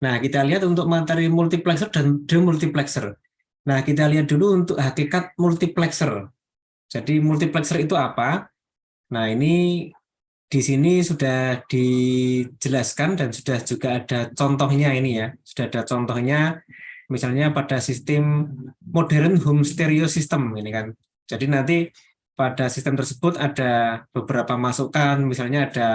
Nah, kita lihat untuk materi multiplexer dan demultiplexer. Nah, kita lihat dulu untuk hakikat multiplexer. Jadi multiplexer itu apa? Nah, ini di sini sudah dijelaskan dan sudah juga ada contohnya ini ya. Sudah ada contohnya misalnya pada sistem modern home stereo system ini kan. Jadi nanti pada sistem tersebut ada beberapa masukan, misalnya ada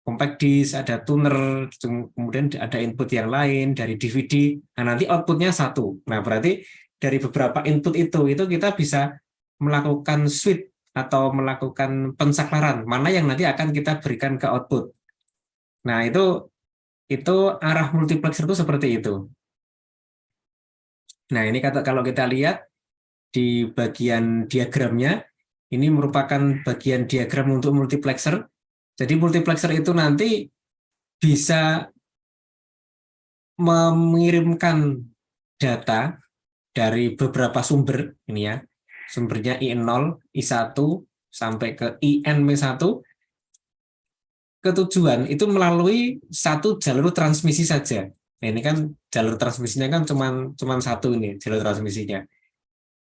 compact disc, ada tuner, kemudian ada input yang lain dari DVD. Nah, nanti outputnya satu. Nah, berarti dari beberapa input itu kita bisa melakukan switch atau melakukan pensaklaran mana yang nanti akan kita berikan ke output. Nah, itu arah multiplexer itu seperti itu. Nah, ini kalau kita lihat di bagian diagramnya, ini merupakan bagian diagram untuk multiplexer. Jadi multiplexer itu nanti bisa mengirimkan data dari beberapa sumber ini ya. Sumbernya I0, I1 sampai ke INM1 ke tujuan itu melalui satu jalur transmisi saja. Nah, ini kan jalur transmisinya kan cuman satu ini jalur transmisinya.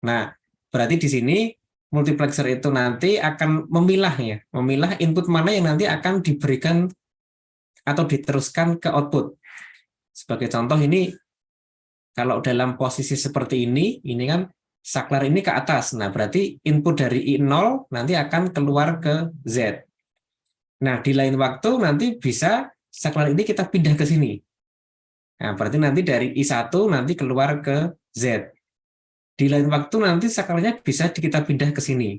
Nah, berarti di sini multiplexer itu nanti akan memilah input mana yang nanti akan diberikan atau diteruskan ke output. Sebagai contoh ini, kalau dalam posisi seperti ini kan saklar ini ke atas. Nah, berarti input dari I0 nanti akan keluar ke Z. Nah, di lain waktu nanti bisa saklar ini kita pindah ke sini. Nah, berarti nanti dari I1 nanti keluar ke Z. Di lain waktu nanti saklarnya bisa kita pindah ke sini.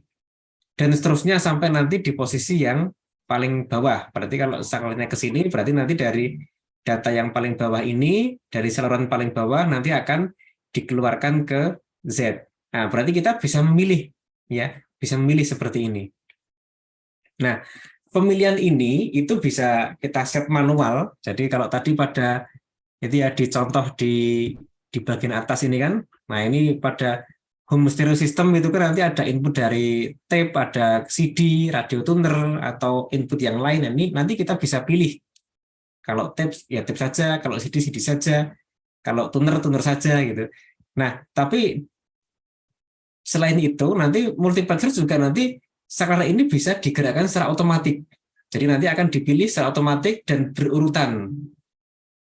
Dan seterusnya sampai nanti di posisi yang paling bawah. Berarti kalau saklarnya ke sini, berarti nanti dari data yang paling bawah ini, dari saluran paling bawah nanti akan dikeluarkan ke Z. Nah, berarti kita bisa memilih, ya, bisa memilih seperti ini. Nah, pemilihan ini itu bisa kita set manual. Jadi kalau tadi pada itu ya dicontoh di bagian atas ini kan. Nah, ini pada home stereo system itu kan nanti ada input dari tape, ada CD, radio tuner atau input yang lain. Ini nanti kita bisa pilih. Kalau tape ya tape saja, kalau CD CD saja, kalau tuner tuner saja gitu. Nah, tapi selain itu nanti multiplexer juga nanti saklar ini bisa digerakkan secara otomatis. Jadi nanti akan dipilih secara otomatis dan berurutan.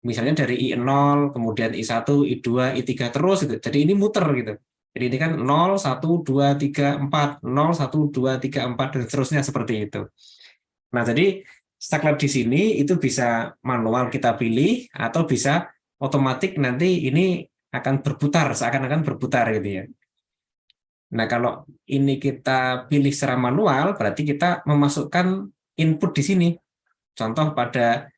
Misalnya dari I0, kemudian I1, I2, I3 terus gitu. Jadi ini muter gitu. Jadi ini kan 0, 1, 2, 3, 4, 0, 1, 2, 3, 4 dan seterusnya seperti itu. Nah, jadi saklar di sini itu bisa manual kita pilih atau bisa otomatis nanti ini akan berputar, seakan-akan berputar gitu ya. Nah, kalau ini kita pilih secara manual, berarti kita memasukkan input di sini. Contoh pada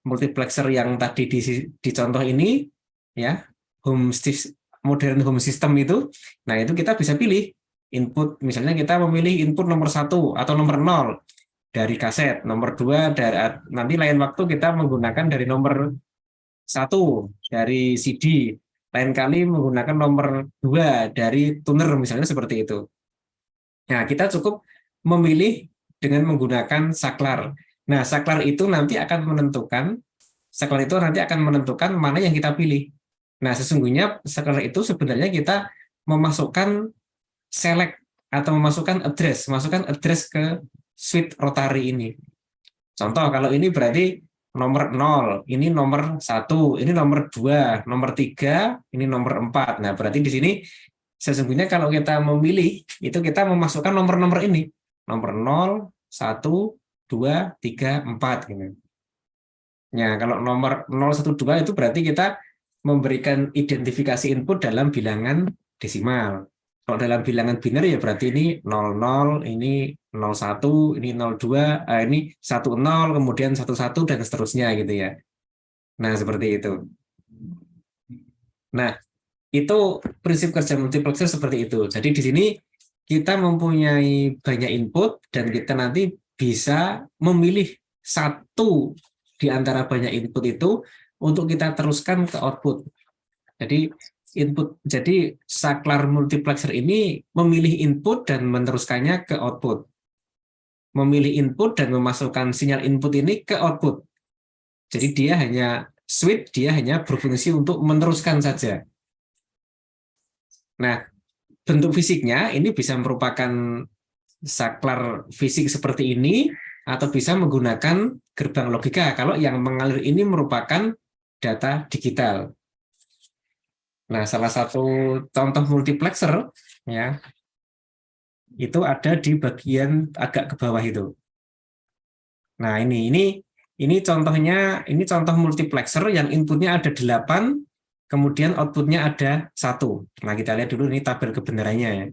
multiplexer yang tadi di contoh ini, ya, modern home system itu. Nah, itu kita bisa pilih input. Misalnya kita memilih input nomor 1 atau nomor 0 dari kaset, nomor 2 dari nanti lain waktu kita menggunakan dari nomor 1 dari CD. Lain kali menggunakan nomor 2 dari tuner misalnya seperti itu. Nah, kita cukup memilih dengan menggunakan saklar. Nah, saklar itu nanti akan menentukan mana yang kita pilih. Nah, sesungguhnya saklar itu sebenarnya kita memasukkan select atau masukkan address ke switch rotary ini. Contoh kalau ini berarti nomor 0, ini nomor 1, ini nomor 2, nomor 3, ini nomor 4. Nah, berarti di sini sesungguhnya kalau kita memilih, itu kita memasukkan nomor-nomor ini. Nomor 0, 1, 2, 3, 4. Gitu. Nah, kalau nomor 0, 1, 2 itu berarti kita memberikan identifikasi input dalam bilangan desimal. Kalau dalam bilangan biner ya berarti ini 00, ini 01, ini 02, ini 10, kemudian 11 dan seterusnya gitu ya. Nah, seperti itu. Nah, itu prinsip kerja multiplexer seperti itu. Jadi di sini kita mempunyai banyak input dan kita nanti bisa memilih satu di antara banyak input itu untuk kita teruskan ke output. Jadi saklar multiplexer ini memilih input dan meneruskannya ke output. Memilih input dan memasukkan sinyal input ini ke output. Jadi dia hanya switch, dia hanya berfungsi untuk meneruskan saja. Nah, bentuk fisiknya ini bisa merupakan saklar fisik seperti ini, atau bisa menggunakan gerbang logika kalau yang mengalir ini merupakan data digital. Nah, salah satu contoh multiplexer ya itu ada di bagian agak ke bawah itu. Nah, ini contohnya, ini contoh multiplexer yang inputnya ada 8, kemudian outputnya ada 1. Nah, kita lihat dulu ini tabel kebenarannya ya.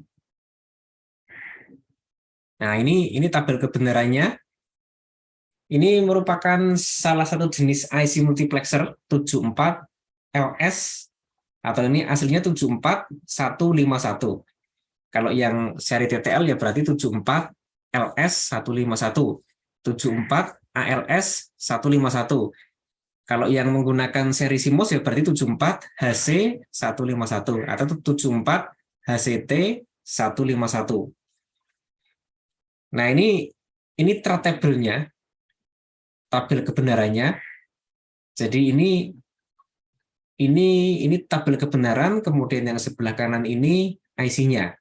Nah, ini tabel kebenarannya. Ini merupakan salah satu jenis IC multiplexer 74 LS, atau ini aslinya 74151. Kalau yang seri TTL ya berarti 74 LS 151, 74 ALS 151. Kalau yang menggunakan seri CMOS ya berarti 74 HC 151 atau 74 HCT 151. Nah, ini table-nya, tabel kebenarannya. Jadi ini tabel kebenaran, kemudian yang sebelah kanan ini IC-nya.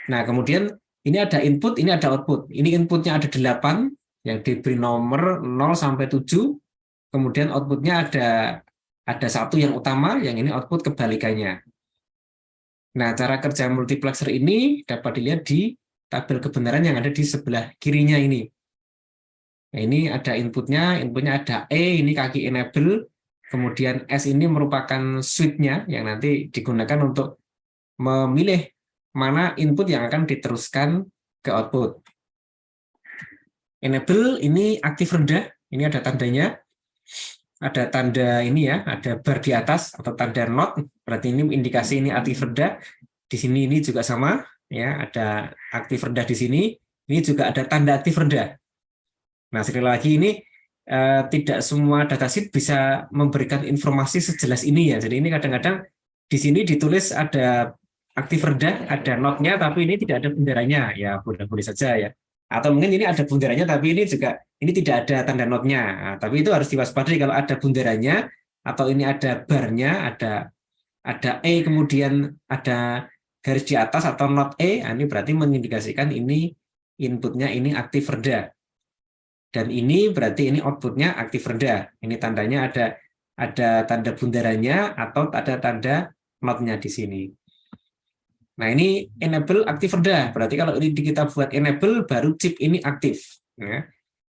Nah, kemudian ini ada input, ini ada output. Ini inputnya ada 8 yang diberi nomor 0 sampai 7. Kemudian outputnya ada 1 yang utama, yang ini output kebalikannya. Nah, cara kerja multiplexer ini dapat dilihat di tabel kebenaran yang ada di sebelah kirinya ini. Nah, ini ada inputnya ada E, ini kaki enable, kemudian S ini merupakan switch-nya yang nanti digunakan untuk memilih mana input yang akan diteruskan ke output. Enable ini aktif rendah, ini ada tandanya, ada tanda ini ya, ada bar di atas atau tanda not, berarti ini indikasi ini aktif rendah. Di sini ini juga sama, ya, ada aktif rendah di sini, ini juga ada tanda aktif rendah. Nah, sekali lagi ini tidak semua datasheet bisa memberikan informasi sejelas ini ya. Jadi ini kadang-kadang di sini ditulis ada aktif rendah, ada not-nya, tapi ini tidak ada bundarannya. Ya, boleh-boleh saja ya. Atau mungkin ini ada bundarannya, tapi ini juga ini tidak ada tanda not-nya. Nah, tapi itu harus diwaspadai kalau ada bundarannya atau ini ada barnya, ada E kemudian ada garis di atas atau not E, ini berarti mengindikasikan ini inputnya ini aktif rendah. Dan ini berarti ini outputnya aktif rendah. Ini tandanya ada tanda bundarannya atau ada tanda not-nya di sini. Nah, ini enable aktif rendah. Berarti kalau ini kita buat enable, baru chip ini aktif. Ya.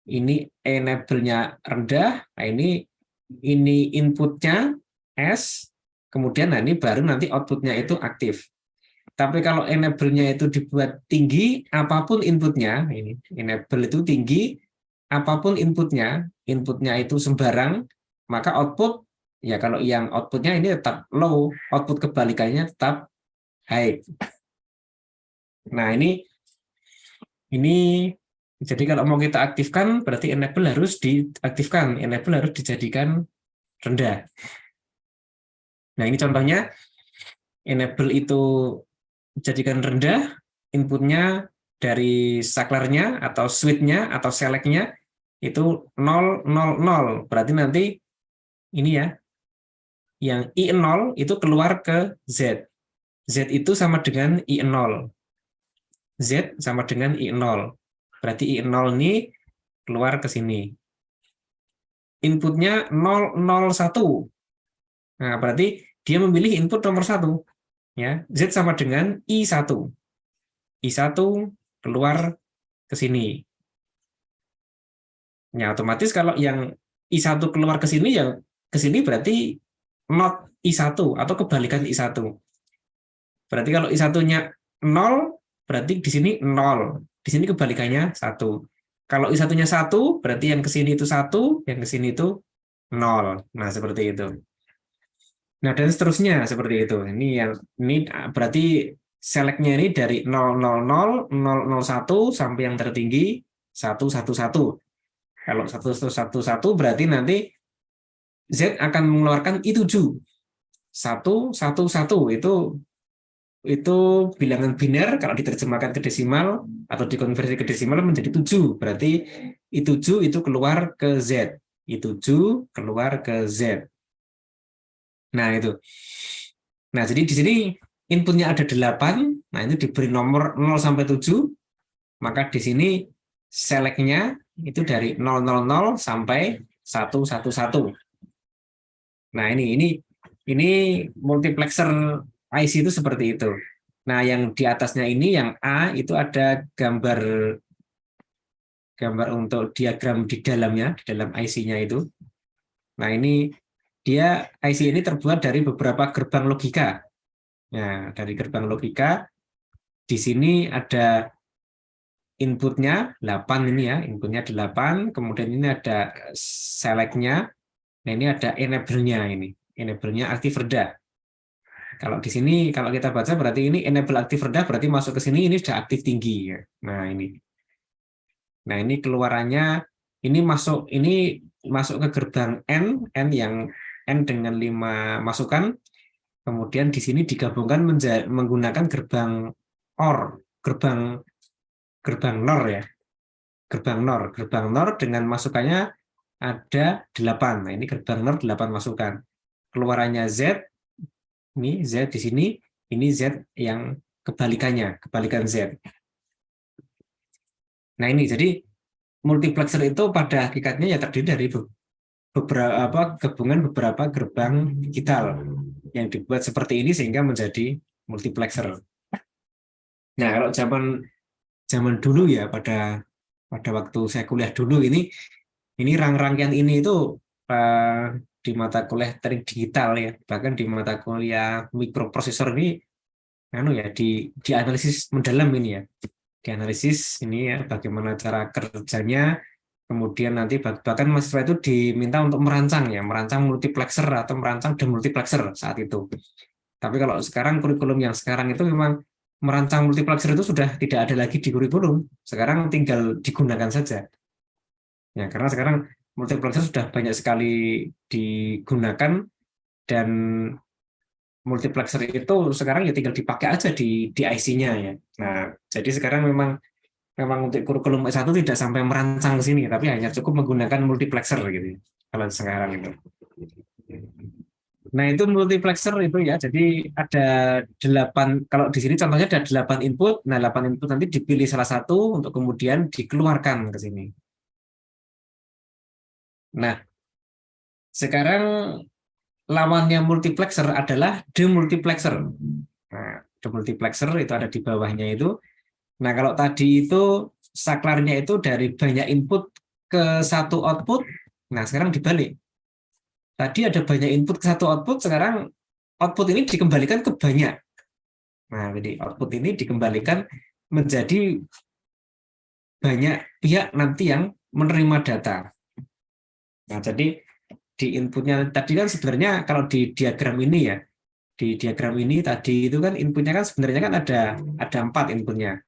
Ini enable-nya rendah. Nah, ini inputnya S. Kemudian nah ini baru nanti outputnya itu aktif. Tapi kalau enable-nya itu dibuat tinggi, apapun inputnya, ini enable itu tinggi, apapun inputnya itu sembarang, maka output, ya kalau yang outputnya ini tetap low, output kebalikannya tetap high. Nah, ini jadi kalau mau kita aktifkan, berarti enable harus diaktifkan, enable harus dijadikan rendah. Nah, ini contohnya, enable itu dijadikan rendah, inputnya dari saklarnya atau switch-nya atau select-nya itu 0, 0, 0. Berarti nanti ini ya, yang I0 itu keluar ke Z. Z itu sama dengan I0. Z sama dengan I0. Berarti I0 ini keluar ke sini. Inputnya 001. Nah, berarti dia memilih input nomor 1. Ya, Z sama dengan I1. I1 keluar ke sini. Ya, otomatis kalau yang I1 keluar ke sini, yang ke sini berarti not I1 atau kebalikan I1. Berarti kalau I1-nya 0, berarti di sini 0. Di sini kebalikannya 1. Kalau I1-nya 1, berarti yang ke sini itu 1, yang ke sini itu 0. Nah, seperti itu. Nah, dan seterusnya seperti itu. Ini berarti select-nya ini dari 000, 001 sampai yang tertinggi 111. Kalau 111 berarti nanti Z akan mengeluarkan I7. 111 itu bilangan biner, kalau diterjemahkan ke desimal atau dikonversi ke desimal menjadi 7. Berarti I7 itu keluar ke Z. I7 keluar ke Z. Nah, itu. Nah, jadi di sini inputnya ada 8, nah itu diberi nomor 0 sampai 7, maka di sini select-nya itu dari 000 sampai 111. Nah, ini multiplexer IC itu seperti itu. Nah, yang di atasnya ini yang A itu ada gambar untuk diagram di dalamnya, di dalam IC-nya itu. Nah, ini dia IC ini terbuat dari beberapa gerbang logika. Nah, dari gerbang logika di sini ada inputnya 8 ini ya, inputnya 8, kemudian ini ada select-nya, nah ini ada enable-nya ini. Enable-nya aktif rendah. Kalau di sini kalau kita baca berarti ini enable aktif rendah berarti masuk ke sini ini sudah aktif tinggi ya. Nah, ini. Nah, ini keluarannya ini masuk ke gerbang N yang N dengan 5 masukan. Kemudian di sini digabungkan menggunakan gerbang OR, gerbang NOR ya. Gerbang NOR dengan masukannya ada 8. Nah, ini gerbang NOR 8 masukan. Keluarannya Z, ini Z di sini, ini Z yang kebalikan Z. Nah, ini jadi multiplexer itu pada hakikatnya ya terdiri dari gabungan beberapa gerbang digital yang dibuat seperti ini sehingga menjadi multiplexer. Nah, kalau zaman dulu ya pada waktu saya kuliah dulu ini rangkaian ini itu di mata kuliah teknik digital ya, bahkan di mata kuliah mikroprosesor ini dianalisis mendalam ini ya. Dianalisis ini ya bagaimana cara kerjanya, kemudian nanti bahkan mahasiswa itu diminta untuk merancang multiplexer atau merancang demultiplexer saat itu. Tapi kalau sekarang kurikulum yang sekarang itu memang merancang multiplexer itu sudah tidak ada lagi di kurikulum. Sekarang tinggal digunakan saja. Ya, karena sekarang multiplexer sudah banyak sekali digunakan dan multiplexer itu sekarang ya tinggal dipakai aja di IC-nya ya. Nah, jadi sekarang memang untuk kurikulum S1 tidak sampai merancang ke sini, tapi hanya cukup menggunakan multiplexer gitu. Kalau sekarang itu. Nah, itu multiplexer itu ya. Jadi ada 8, kalau di sini contohnya ada 8 input. Nah, 8 input nanti dipilih salah satu untuk kemudian dikeluarkan ke sini. Nah, sekarang lawannya multiplexer adalah demultiplexer. Nah, demultiplexer itu ada di bawahnya itu. Nah, kalau tadi itu saklarnya itu dari banyak input ke satu output, nah sekarang dibalik. Tadi ada banyak input ke satu output, sekarang output ini dikembalikan ke banyak. Nah, jadi output ini dikembalikan menjadi banyak pihak nanti yang menerima data. Nah, jadi di inputnya tadi kan sebenarnya kalau di diagram ini ya, di diagram ini tadi itu kan inputnya kan sebenarnya kan ada 4 inputnya.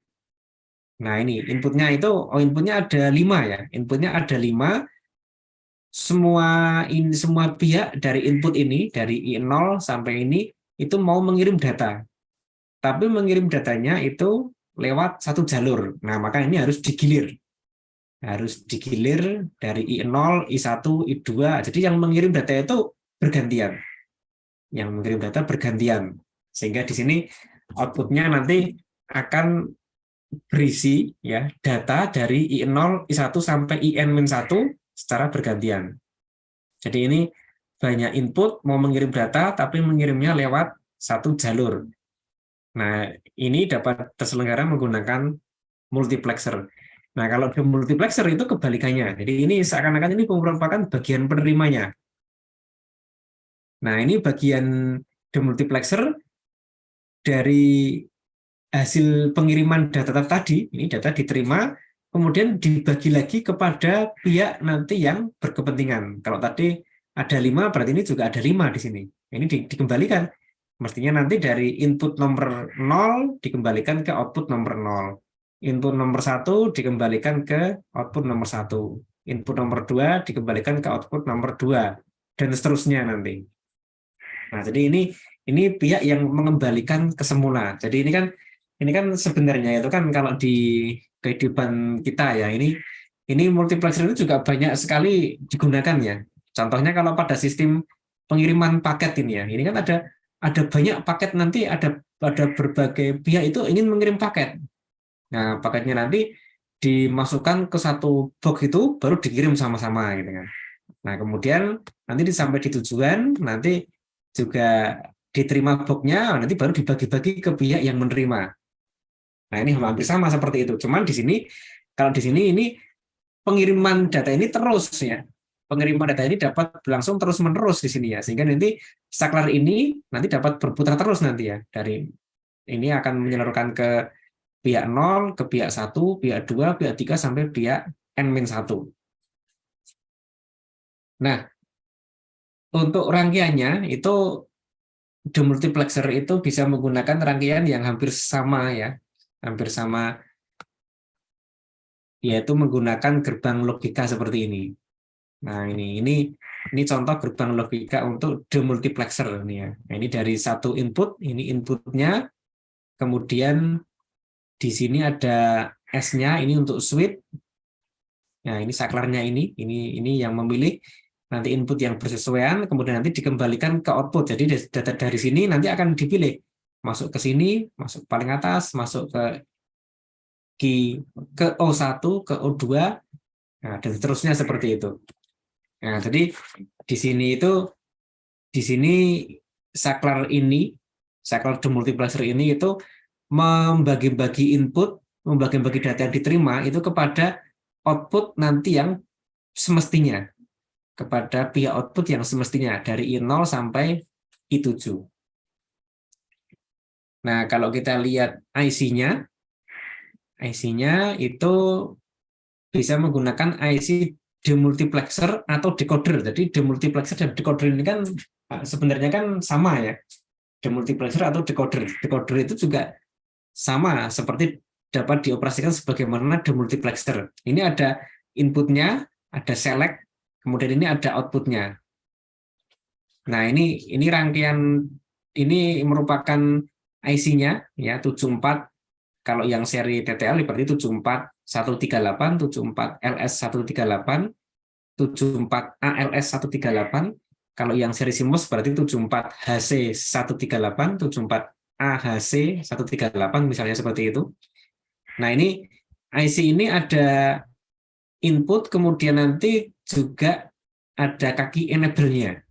Nah, ini inputnya ada 5 ya. Inputnya ada 5. Semua pihak dari input ini, dari I0 sampai ini, itu mau mengirim data. Tapi mengirim datanya itu lewat satu jalur. Nah, maka ini harus digilir. Harus digilir dari I0, I1, I2. Jadi yang mengirim data itu bergantian. Yang mengirim data bergantian. Sehingga di sini outputnya nanti akan berisi ya data dari I0, I1 sampai IN-1 secara bergantian. Jadi ini banyak input mau mengirim data tapi mengirimnya lewat satu jalur. Nah, ini dapat terselenggara menggunakan multiplexer. Nah, kalau multiplexer itu kebalikannya. Jadi ini seakan-akan ini merupakan bagian penerimanya. Nah, ini bagian demultiplexer dari hasil pengiriman data tadi, ini data diterima, kemudian dibagi lagi kepada pihak nanti yang berkepentingan. Kalau tadi ada 5, berarti ini juga ada 5 di sini. Ini dikembalikan. Mestinya nanti dari input nomor 0 dikembalikan ke output nomor 0. Input nomor 1 dikembalikan ke output nomor 1. Input nomor 2 dikembalikan ke output nomor 2. Dan seterusnya nanti. Nah, jadi ini pihak yang mengembalikan ke semula. Jadi ini kan sebenarnya itu kan kalau di kehidupan kita ya ini Ini multiplexer itu juga banyak sekali digunakan ya. Contohnya kalau pada sistem pengiriman paket ini ya, ini kan ada banyak paket, nanti ada berbagai pihak itu ingin mengirim paket. Nah, paketnya nanti dimasukkan ke satu box itu baru dikirim sama-sama gitu kan. Nah, kemudian nanti sampai di tujuan, nanti juga diterima boxnya, nanti baru dibagi-bagi ke pihak yang menerima. Nah, ini hampir sama seperti itu. Cuman di sini, kalau di sini ini pengiriman data ini terus ya. Pengiriman data ini dapat berlangsung terus-menerus di sini ya. Sehingga nanti saklar ini nanti dapat berputar terus nanti ya. Dari ini akan menyalurkan ke pihak 0, ke pihak 1, pihak 2, pihak 3, sampai pihak N-1. Nah, untuk rangkaiannya itu demultiplexer itu bisa menggunakan rangkaian yang hampir sama ya. Hampir sama, yaitu menggunakan gerbang logika seperti ini. Nah, ini contoh gerbang logika untuk demultiplexer ini ya. Nah, ini dari satu input, ini inputnya, kemudian di sini ada S-nya, ini untuk switch. Nah, ini saklarnya ini yang memilih nanti input yang bersesuaian, kemudian nanti dikembalikan ke output. Jadi data dari sini nanti akan dipilih masuk ke sini, masuk paling atas, masuk ke O1, ke O2, nah, dan seterusnya seperti itu. Nah, jadi di sini saklar demultiplexer ini itu membagi-bagi input, membagi-bagi data yang diterima itu kepada output nanti yang semestinya, kepada pihak output yang semestinya dari I0 sampai I7. Nah, kalau kita lihat IC-nya itu bisa menggunakan IC demultiplexer atau decoder. Jadi demultiplexer dan decoder ini kan sebenarnya kan sama ya. Demultiplexer atau decoder. Decoder itu juga sama seperti dapat dioperasikan sebagaimana demultiplexer. Ini ada inputnya, ada select, kemudian ini ada outputnya. Nah, ini rangkaian, ini merupakan IC-nya ya, 74. Kalau yang seri TTL berarti 74138, 74LS138, 74ALS138. Kalau yang seri CMOS berarti 74HC138, 74AHC138, misalnya seperti itu. Nah, ini IC ini ada input, kemudian nanti juga ada kaki enable-nya.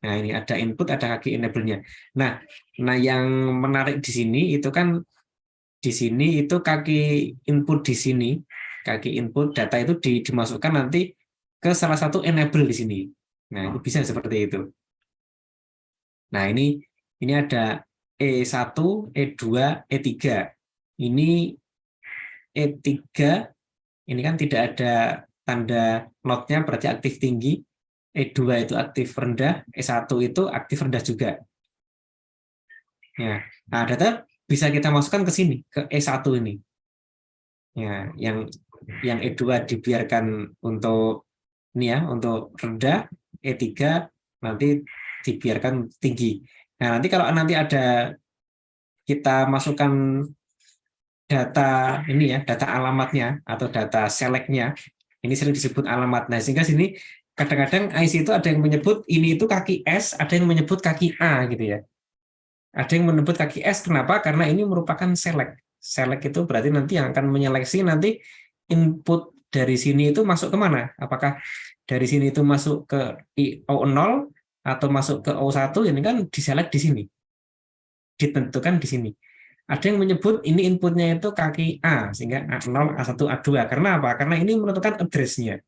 Nah, ini ada input, ada kaki enable-nya. Nah, yang menarik di sini itu kan di sini itu kaki input di sini, kaki input data itu dimasukkan nanti ke salah satu enable di sini. Nah, itu bisa seperti itu. Nah, ini ada E1, E2, E3. Ini E3 ini kan tidak ada tanda notnya, berarti aktif tinggi. E2 itu aktif rendah, E1 itu aktif rendah juga. Ya. Nah, data bisa kita masukkan ke sini, ke E1 ini. Ya, yang E2 dibiarkan untuk ini ya, untuk rendah, E3 nanti dibiarkan tinggi. Nah, nanti kalau nanti ada kita masukkan data ini ya, data alamatnya atau data select-nya, ini sering disebut alamat. Nah, sehingga sini kadang-kadang IC itu ada yang menyebut ini itu kaki S, ada yang menyebut kaki A gitu ya. Ada yang menyebut kaki S, kenapa? Karena ini merupakan select. Select itu berarti nanti yang akan menyeleksi nanti input dari sini itu masuk ke mana? Apakah dari sini itu masuk ke O0 atau masuk ke O1? Ini kan diselect di sini. Ditentukan di sini. Ada yang menyebut ini inputnya itu kaki A, sehingga A0, A1, A2. Karena apa? Karena ini menentukan address-nya.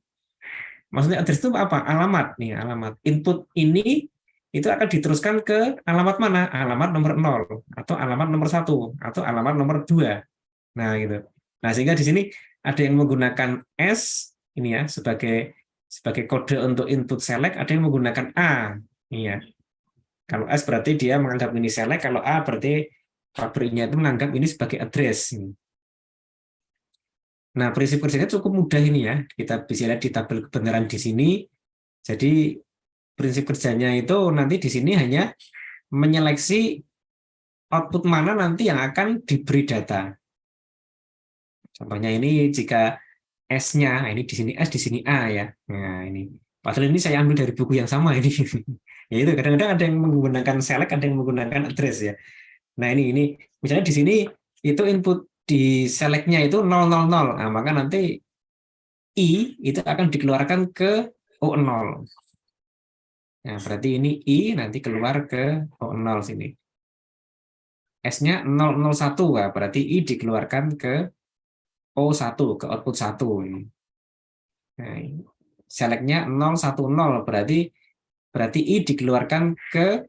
Maksudnya address itu apa? Alamat. Nih, alamat. Input ini itu akan diteruskan ke alamat mana? Alamat nomor 0, atau alamat nomor 1, atau alamat nomor 2. Nah, gitu. Nah, sehingga di sini ada yang menggunakan S ini ya sebagai kode untuk input select, ada yang menggunakan A. Iya. Kalau S berarti dia menganggap ini select, kalau A berarti pabriknya itu menganggap ini sebagai address. Nah, prinsip kerjanya cukup mudah ini ya. Kita bisa lihat di tabel kebenaran di sini. Jadi prinsip kerjanya itu nanti di sini hanya menyeleksi output mana nanti yang akan diberi data. Contohnya ini jika S-nya, ini di sini S, di sini A ya. Nah, ini. Padahal ini saya ambil dari buku yang sama ini. Ya itu kadang-kadang ada yang menggunakan select, ada yang menggunakan address ya. Nah, ini misalnya di sini itu input di select-nya itu 000. Nah, maka nanti I itu akan dikeluarkan ke O0. Nah, berarti ini I nanti keluar ke O0 sini. S-nya 001, nah, berarti I dikeluarkan ke O1, ke output 1 ini. Nah, select-nya 010, berarti I dikeluarkan ke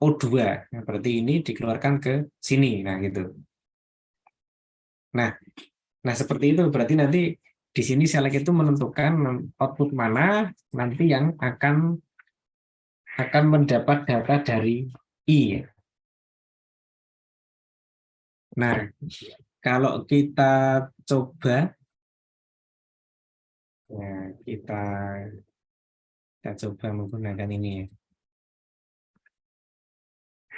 O2. Nah, berarti ini dikeluarkan ke sini. Nah, gitu. Nah, seperti itu berarti nanti di sini select itu menentukan output mana nanti yang akan mendapat data dari I. Nah, kalau kita coba ya, kita coba menggunakan ini ya.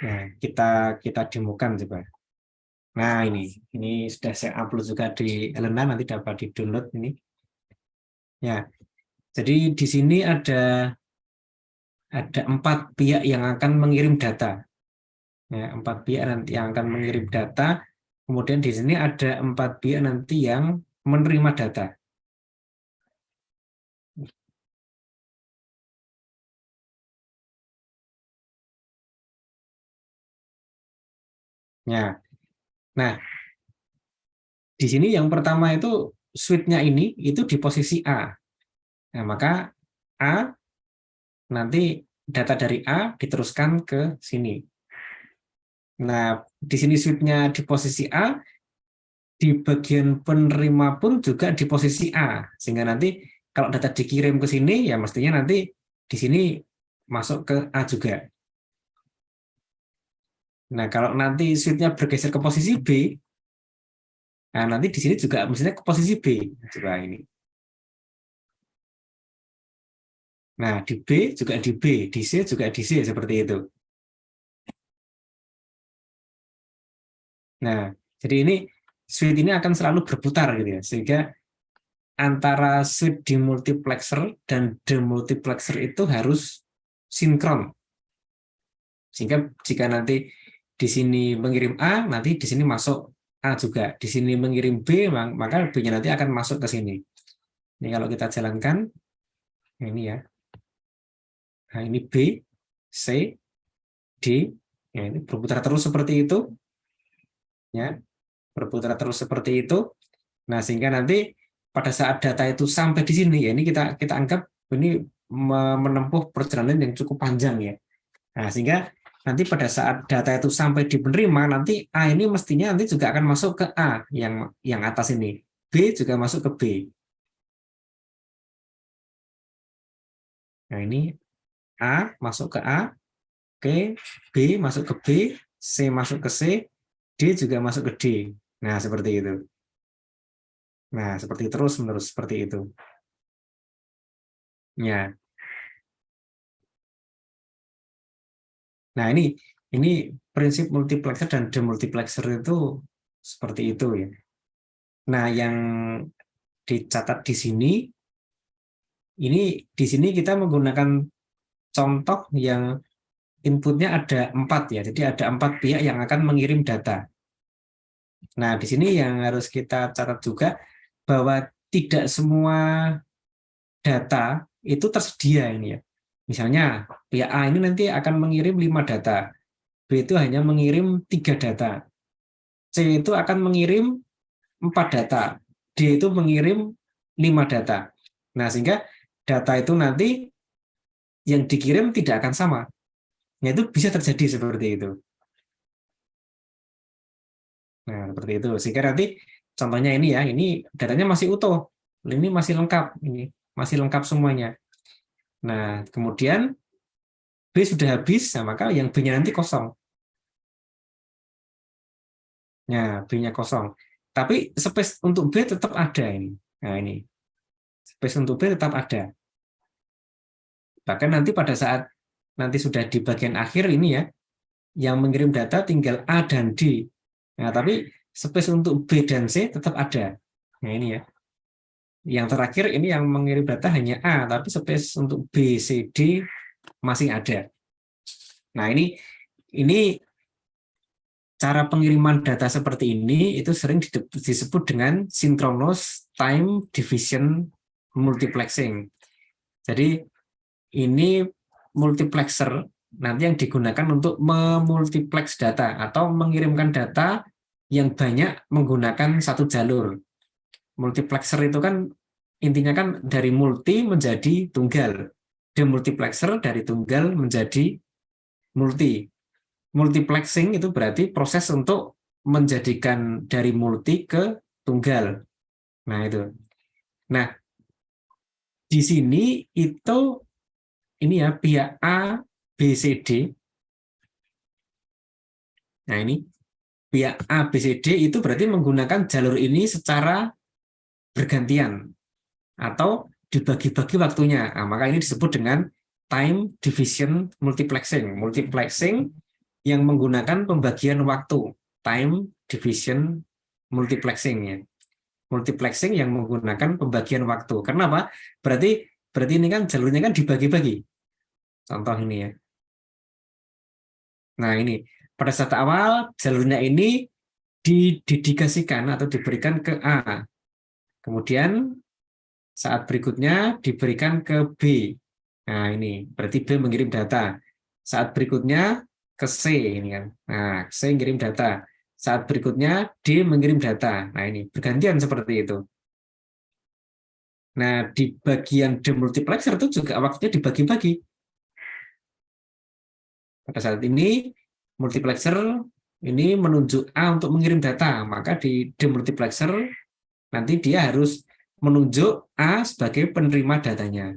Nah, kita demokan coba. Nah, ini sudah saya upload juga di Elena, nanti dapat di-download ini. Ya, jadi di sini ada 4 pihak yang akan mengirim data. Ya, 4 pihak nanti yang akan mengirim data. Kemudian di sini ada 4 pihak nanti yang menerima data. Ya, nah di sini yang pertama itu switch-nya ini itu di posisi A. Nah, maka A nanti data dari A diteruskan ke sini. Nah, di sini switch-nya di posisi A, di bagian penerima pun juga di posisi A, sehingga nanti kalau data dikirim ke sini ya mestinya nanti di sini masuk ke A juga. Nah, kalau nanti switch-nya bergeser ke posisi B, nah nanti di sini juga mestinya ke posisi B. Coba ini. Nah, di B juga di B, di C juga di C, seperti itu. Nah, jadi ini switch ini akan selalu berputar gitu ya, sehingga antara switch demultiplexer dan demultiplexer itu harus sinkron. Sehingga jika nanti di sini mengirim A, nanti di sini masuk A juga. Di sini mengirim B, maka B-nya nanti akan masuk ke sini. Ini kalau kita jalankan, ini ya. Nah, ini B, C, D, ya, ini berputar terus seperti itu, ya, berputar terus seperti itu. Nah, sehingga nanti pada saat data itu sampai di sini, ya ini kita anggap ini menempuh perjalanan yang cukup panjang ya. Nah, sehingga nanti pada saat data itu sampai di penerima, nanti A ini mestinya nanti juga akan masuk ke A yang atas ini. B juga masuk ke B. Nah, ini A masuk ke A, Oke, B masuk ke B, C masuk ke C, D juga masuk ke D. Nah, seperti itu. Nah, seperti terus menerus seperti itu. Ya. Nah, ini prinsip multiplexer dan demultiplexer itu seperti itu ya. Nah, yang dicatat di sini di sini kita menggunakan contoh yang inputnya ada 4 ya. Jadi ada 4 pihak yang akan mengirim data. Nah, di sini yang harus kita catat juga bahwa tidak semua data itu tersedia ini ya. Misalnya pihak A ini nanti akan mengirim 5 data, B itu hanya mengirim 3 data, C itu akan mengirim 4 data, D itu mengirim 5 data. Nah, sehingga data itu nanti yang dikirim tidak akan sama. Nah, itu bisa terjadi seperti itu. Nah, seperti itu. Sehingga nanti contohnya ini ya, ini datanya masih utuh. Ini masih lengkap, ini masih lengkap semuanya. Nah, kemudian B sudah habis, nah maka yang B-nya nanti kosong. Nah, B-nya kosong. Tapi space untuk B tetap ada ini. Nah, ini. Space untuk B tetap ada. Bahkan nanti pada saat nanti sudah di bagian akhir ini ya, yang mengirim data tinggal A dan D. Nah, tapi space untuk B dan C tetap ada. Nah, ini ya. Yang terakhir ini yang mengirim data hanya A, tapi space untuk B, C, D masih ada. Nah, ini cara pengiriman data seperti ini itu sering disebut dengan synchronous time division multiplexing. Jadi ini multiplexer nanti yang digunakan untuk memultiplex data atau mengirimkan data yang banyak menggunakan satu jalur. Multiplexer itu kan intinya kan dari multi menjadi tunggal. Demultiplexer dari tunggal menjadi multi. Multiplexing itu berarti proses untuk menjadikan dari multi ke tunggal. Nah, itu. Nah, di sini itu ini ya pihak A, B, C, D. Nah, ini pihak A, B, C, D itu berarti menggunakan jalur ini secara bergantian atau dibagi-bagi waktunya. Nah, maka ini disebut dengan time division multiplexing. Multiplexing yang menggunakan pembagian waktu, time division multiplexing ya. Multiplexing yang menggunakan pembagian waktu. Kenapa? Berarti ini kan jalurnya kan dibagi-bagi. Contoh ini ya. Nah, ini pada saat awal jalurnya ini didedikasikan atau diberikan ke A. Kemudian saat berikutnya diberikan ke B. Nah, ini berarti B mengirim data. Saat berikutnya ke C ini kan. Nah, C mengirim data. Saat berikutnya D mengirim data. Nah, ini bergantian seperti itu. Nah, di bagian demultiplexer itu juga waktunya dibagi-bagi. Pada saat ini multiplexer ini menunjuk A untuk mengirim data, maka di demultiplexer nanti dia harus menunjuk A sebagai penerima datanya.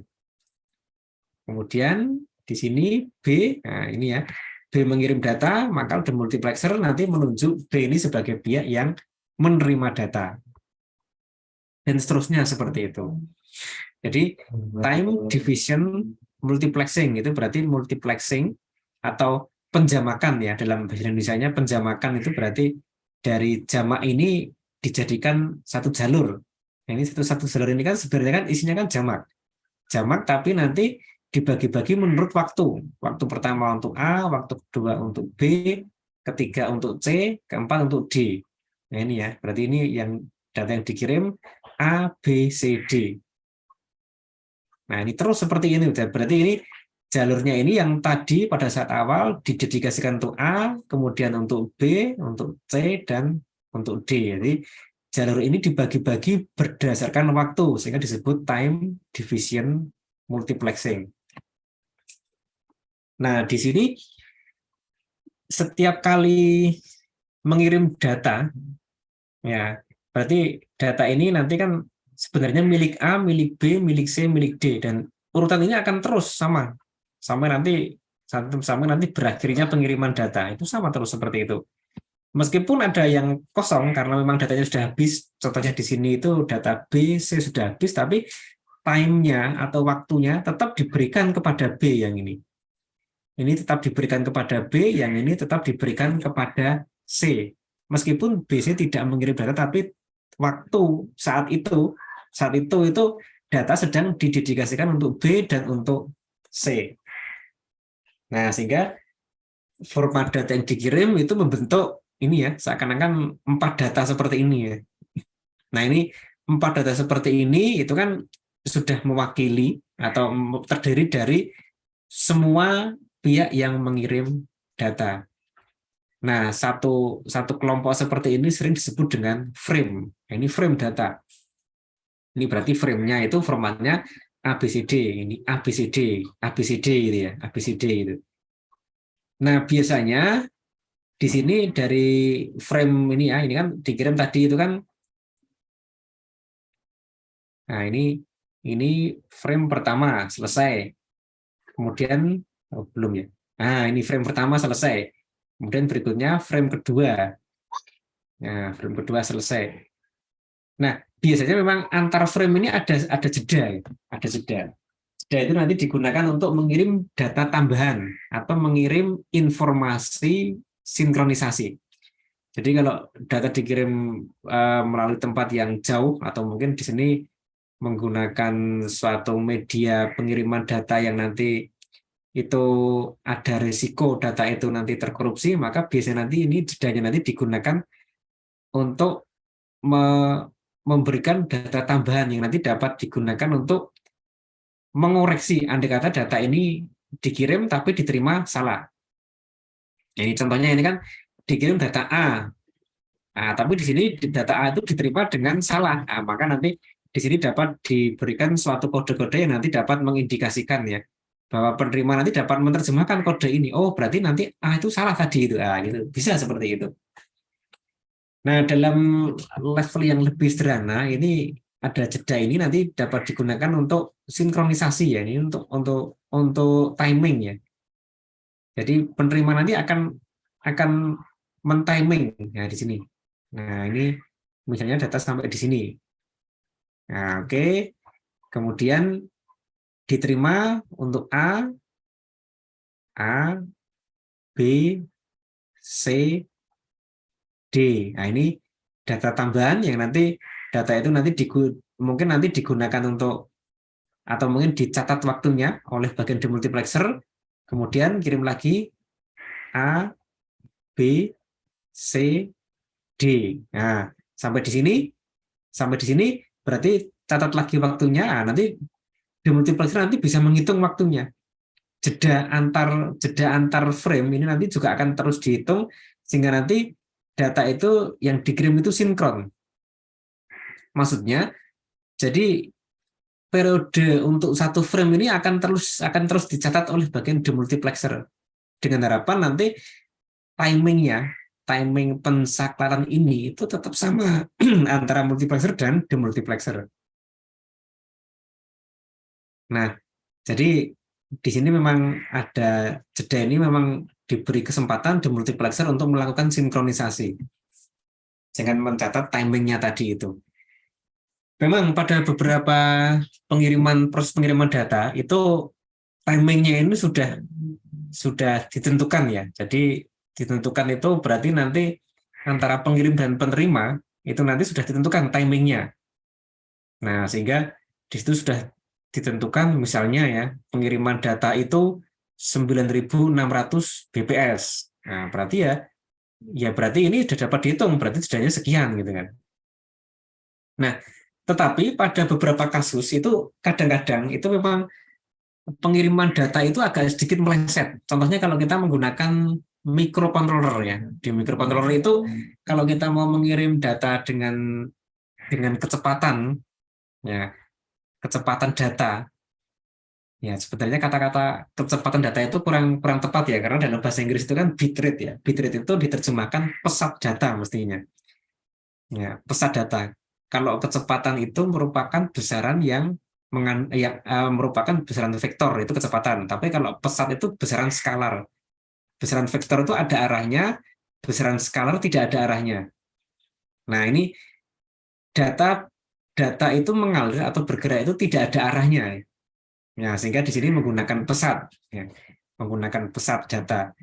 Kemudian di sini B, nah ini ya, B mengirim data, maka demultiplexer nanti menunjuk B ini sebagai pihak yang menerima data. Dan seterusnya seperti itu. Jadi time division multiplexing itu berarti multiplexing atau penjamakan ya, dalam bahasa Indonesianya penjamakan itu berarti dari jamak ini dijadikan satu jalur. Nah, ini satu jalur ini kan sebenarnya kan isinya kan jamak. Jamak tapi nanti dibagi-bagi menurut waktu. Waktu pertama untuk A, waktu kedua untuk B, ketiga untuk C, keempat untuk D. Nah, ini ya, berarti ini yang data yang dikirim A, B, C, D. Nah, ini terus seperti ini. Berarti ini jalurnya ini yang tadi pada saat awal didedikasikan untuk A, kemudian untuk B, untuk C, dan untuk D. Jadi jalur ini dibagi-bagi berdasarkan waktu, sehingga disebut time division multiplexing. Nah, di sini setiap kali mengirim data, ya berarti data ini nanti kan sebenarnya milik A, milik B, milik C, milik D, dan urutan ini akan terus sama sampai nanti berakhirnya pengiriman data itu sama terus seperti itu. Meskipun ada yang kosong karena memang datanya sudah habis, contohnya di sini itu data B, C sudah habis, tapi time-nya atau waktunya tetap diberikan kepada B yang ini. Ini tetap diberikan kepada B, yang ini tetap diberikan kepada C. Meskipun B, C tidak mengirim data, tapi waktu saat itu data sedang didedikasikan untuk B dan untuk C. Nah, sehingga format data yang dikirim itu membentuk ini ya, seakan-akan 4 data seperti ini ya. Nah, ini 4 data seperti ini itu kan sudah mewakili atau terdiri dari semua pihak yang mengirim data. Nah, satu kelompok seperti ini sering disebut dengan frame. Ini frame data. Ini berarti frame-nya itu formatnya ABCD, ini ABCD, ABCD gitu ya, ABCD itu. Nah, biasanya di sini dari frame ini ya, ini kan dikirim tadi itu kan. Nah, ini frame pertama selesai. Kemudian belum ya. Nah, ini frame pertama selesai. Kemudian berikutnya frame kedua. Nah, frame kedua selesai. Nah, biasanya memang antar frame ini ada jeda, ada jeda. Jeda itu nanti digunakan untuk mengirim data tambahan atau mengirim informasi sinkronisasi. Jadi kalau data dikirim melalui tempat yang jauh atau mungkin di sini menggunakan suatu media pengiriman data yang nanti itu ada risiko data itu nanti terkorupsi, maka biasanya nanti ini jedanya nanti digunakan untuk memberikan data tambahan yang nanti dapat digunakan untuk mengoreksi andai kata data ini dikirim tapi diterima salah. Jadi contohnya ini kan dikirim data A, tapi di sini data A itu diterima dengan salah. Maka nanti di sini dapat diberikan suatu kode-kode yang nanti dapat mengindikasikan ya bahwa penerima nanti dapat menerjemahkan kode ini. Oh, berarti nanti A itu salah tadi itu. Gitu. Bisa seperti itu. Nah, dalam level yang lebih sederhana ini ada jeda ini nanti dapat digunakan untuk sinkronisasi ya, ini untuk timing ya. Jadi penerima nanti akan mentiming ya di sini. Nah, ini misalnya data sampai di sini. Nah, oke. Kemudian diterima untuk A, B, C, D. Nah, ini data tambahan yang nanti data itu nanti mungkin nanti digunakan untuk atau mungkin dicatat waktunya oleh bagian demultiplexer, kemudian kirim lagi A, B, C, D. Nah, sampai di sini berarti catat lagi waktunya. Nanti demultiplexer nanti bisa menghitung waktunya. Jeda antar frame ini nanti juga akan terus dihitung sehingga nanti data itu yang dikirim itu sinkron. Maksudnya, jadi periode untuk satu frame ini akan terus dicatat oleh bagian demultiplexer dengan harapan nanti timing pensaklaran ini itu tetap sama antara multiplexer dan demultiplexer. Nah, jadi di sini memang ada jeda ini memang diberi kesempatan demultiplexer untuk melakukan sinkronisasi dengan mencatat timingnya tadi itu. Memang pada beberapa proses pengiriman data itu timingnya ini sudah ditentukan ya. Jadi ditentukan itu berarti nanti antara pengirim dan penerima itu nanti sudah ditentukan timingnya. Nah, sehingga di situ sudah ditentukan misalnya ya pengiriman data itu 9.600 bps. Nah, berarti ya berarti ini sudah dapat dihitung, berarti jedanya sekian gitu kan. Nah, tetapi pada beberapa kasus itu kadang-kadang itu memang pengiriman data itu agak sedikit meleset. Contohnya kalau kita menggunakan microcontroller ya. Di microcontroller itu kalau kita mau mengirim data dengan kecepatan ya, kecepatan data. Ya, sebenarnya kata-kata kecepatan data itu kurang tepat ya, karena dalam bahasa Inggris itu kan bitrate ya. Bitrate itu diterjemahkan pesat data mestinya. Ya, pesat data. Kalau kecepatan itu merupakan besaran yang merupakan besaran vektor itu kecepatan. Tapi kalau pesat itu besaran skalar. Besaran vektor itu ada arahnya, besaran skalar tidak ada arahnya. Nah, ini data itu mengalir atau bergerak itu tidak ada arahnya. Ya, sehingga di sini menggunakan pesat, ya, menggunakan pesat data.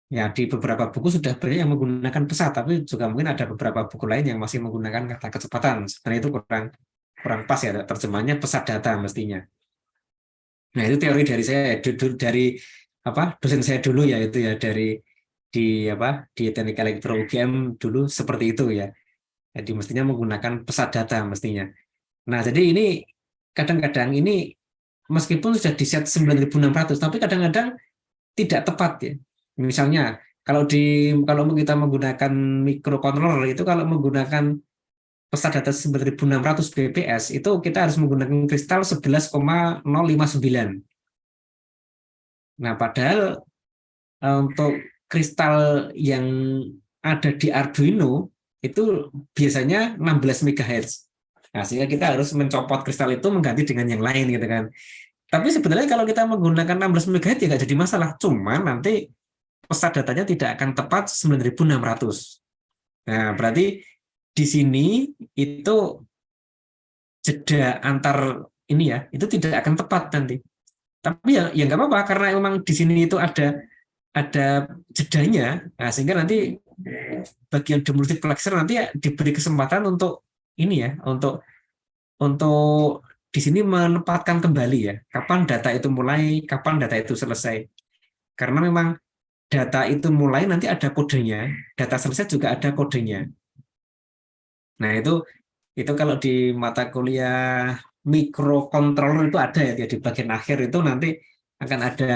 Ya, di beberapa buku sudah banyak yang menggunakan pesat, tapi juga mungkin ada beberapa buku lain yang masih menggunakan kata kecepatan. Sebenarnya itu kurang pas ya, terjemahnya pesat data mestinya. Nah, itu teori dari saya, dari dosen saya dulu ya itu ya di Teknik Elektro UGM dulu seperti itu ya. Jadi mestinya menggunakan pesat data mestinya. Nah, jadi ini kadang-kadang ini meskipun sudah di-set 9.600, tapi kadang-kadang tidak tepat ya. Misalnya, kalau kita menggunakan microcontroller itu kalau menggunakan pesat data 9.600 bps itu kita harus menggunakan kristal 11,059. Nah, padahal untuk kristal yang ada di Arduino itu biasanya 16 MHz. Nah, sehingga kita harus mencopot kristal itu mengganti dengan yang lain gitu kan. Tapi sebenarnya kalau kita menggunakan 16 MHz ya nggak jadi masalah. Cuma nanti pesat datanya tidak akan tepat 9.600. Nah, berarti di sini itu jeda antar ini ya, itu tidak akan tepat nanti. Tapi ya nggak apa-apa karena memang di sini itu ada jedanya, nah, sehingga nanti bagian demultiplexer nanti ya diberi kesempatan untuk ini ya, untuk di sini menempatkan kembali ya, kapan data itu mulai, kapan data itu selesai. Karena memang data itu mulai nanti ada kodenya, data selesai juga ada kodenya. Nah, itu kalau di mata kuliah microcontroller itu ada ya, di bagian akhir itu nanti akan ada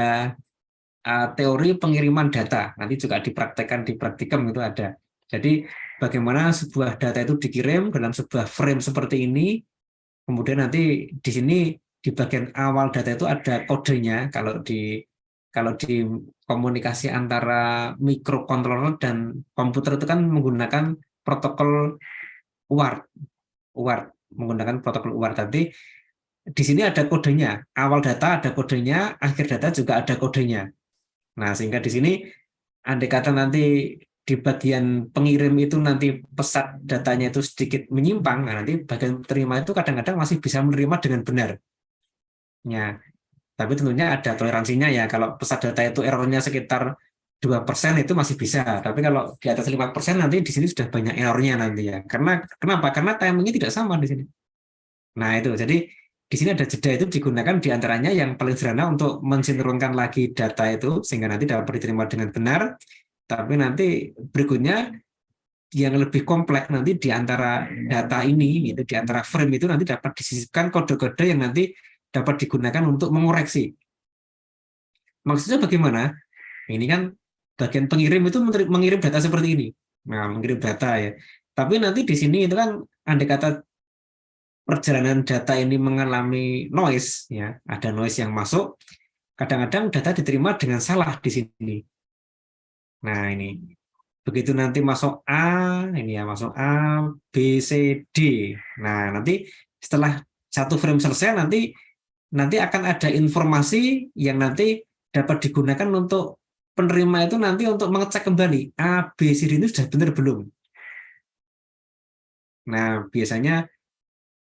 teori pengiriman data. Nanti juga dipraktekkan di praktikum itu ada. Jadi bagaimana sebuah data itu dikirim dalam sebuah frame seperti ini, kemudian nanti di sini di bagian awal data itu ada kodenya. Kalau di komunikasi antara microcontroller dan komputer itu kan menggunakan protokol UART, UART menggunakan protokol UART. Tadi di sini ada kodenya. Awal data ada kodenya, akhir data juga ada kodenya. Nah, sehingga di sini andai kata nanti di bagian pengirim itu nanti pesat datanya itu sedikit menyimpang, nah nanti bagian terima itu kadang-kadang masih bisa menerima dengan benar. Ya, tapi tentunya ada toleransinya ya. Kalau pesat data itu errornya sekitar 2% itu masih bisa. Tapi kalau di atas 5% nanti di sini sudah banyak errornya nanti ya. Kenapa? Karena timingnya tidak sama di sini. Nah, itu. Jadi di sini ada jeda itu digunakan diantaranya yang paling sederhana untuk mensinkronkan lagi data itu sehingga nanti dapat diterima dengan benar. Tapi nanti berikutnya yang lebih kompleks nanti di antara data ini, itu di antara frame itu nanti dapat disisipkan kode-kode yang nanti dapat digunakan untuk mengoreksi. Maksudnya bagaimana? Ini kan bagian pengirim itu mengirim data seperti ini. Nah, mengirim data ya. Tapi nanti di sini itu kan andai kata perjalanan data ini mengalami noise ya, ada noise yang masuk, kadang-kadang data diterima dengan salah di sini. Nah, ini begitu nanti masuk A, ini ya masuk A, B, C, D. Nah, nanti setelah satu frame selesai nanti akan ada informasi yang nanti dapat digunakan untuk penerima itu nanti untuk mengecek kembali A, B, C, D itu sudah benar belum. Nah, biasanya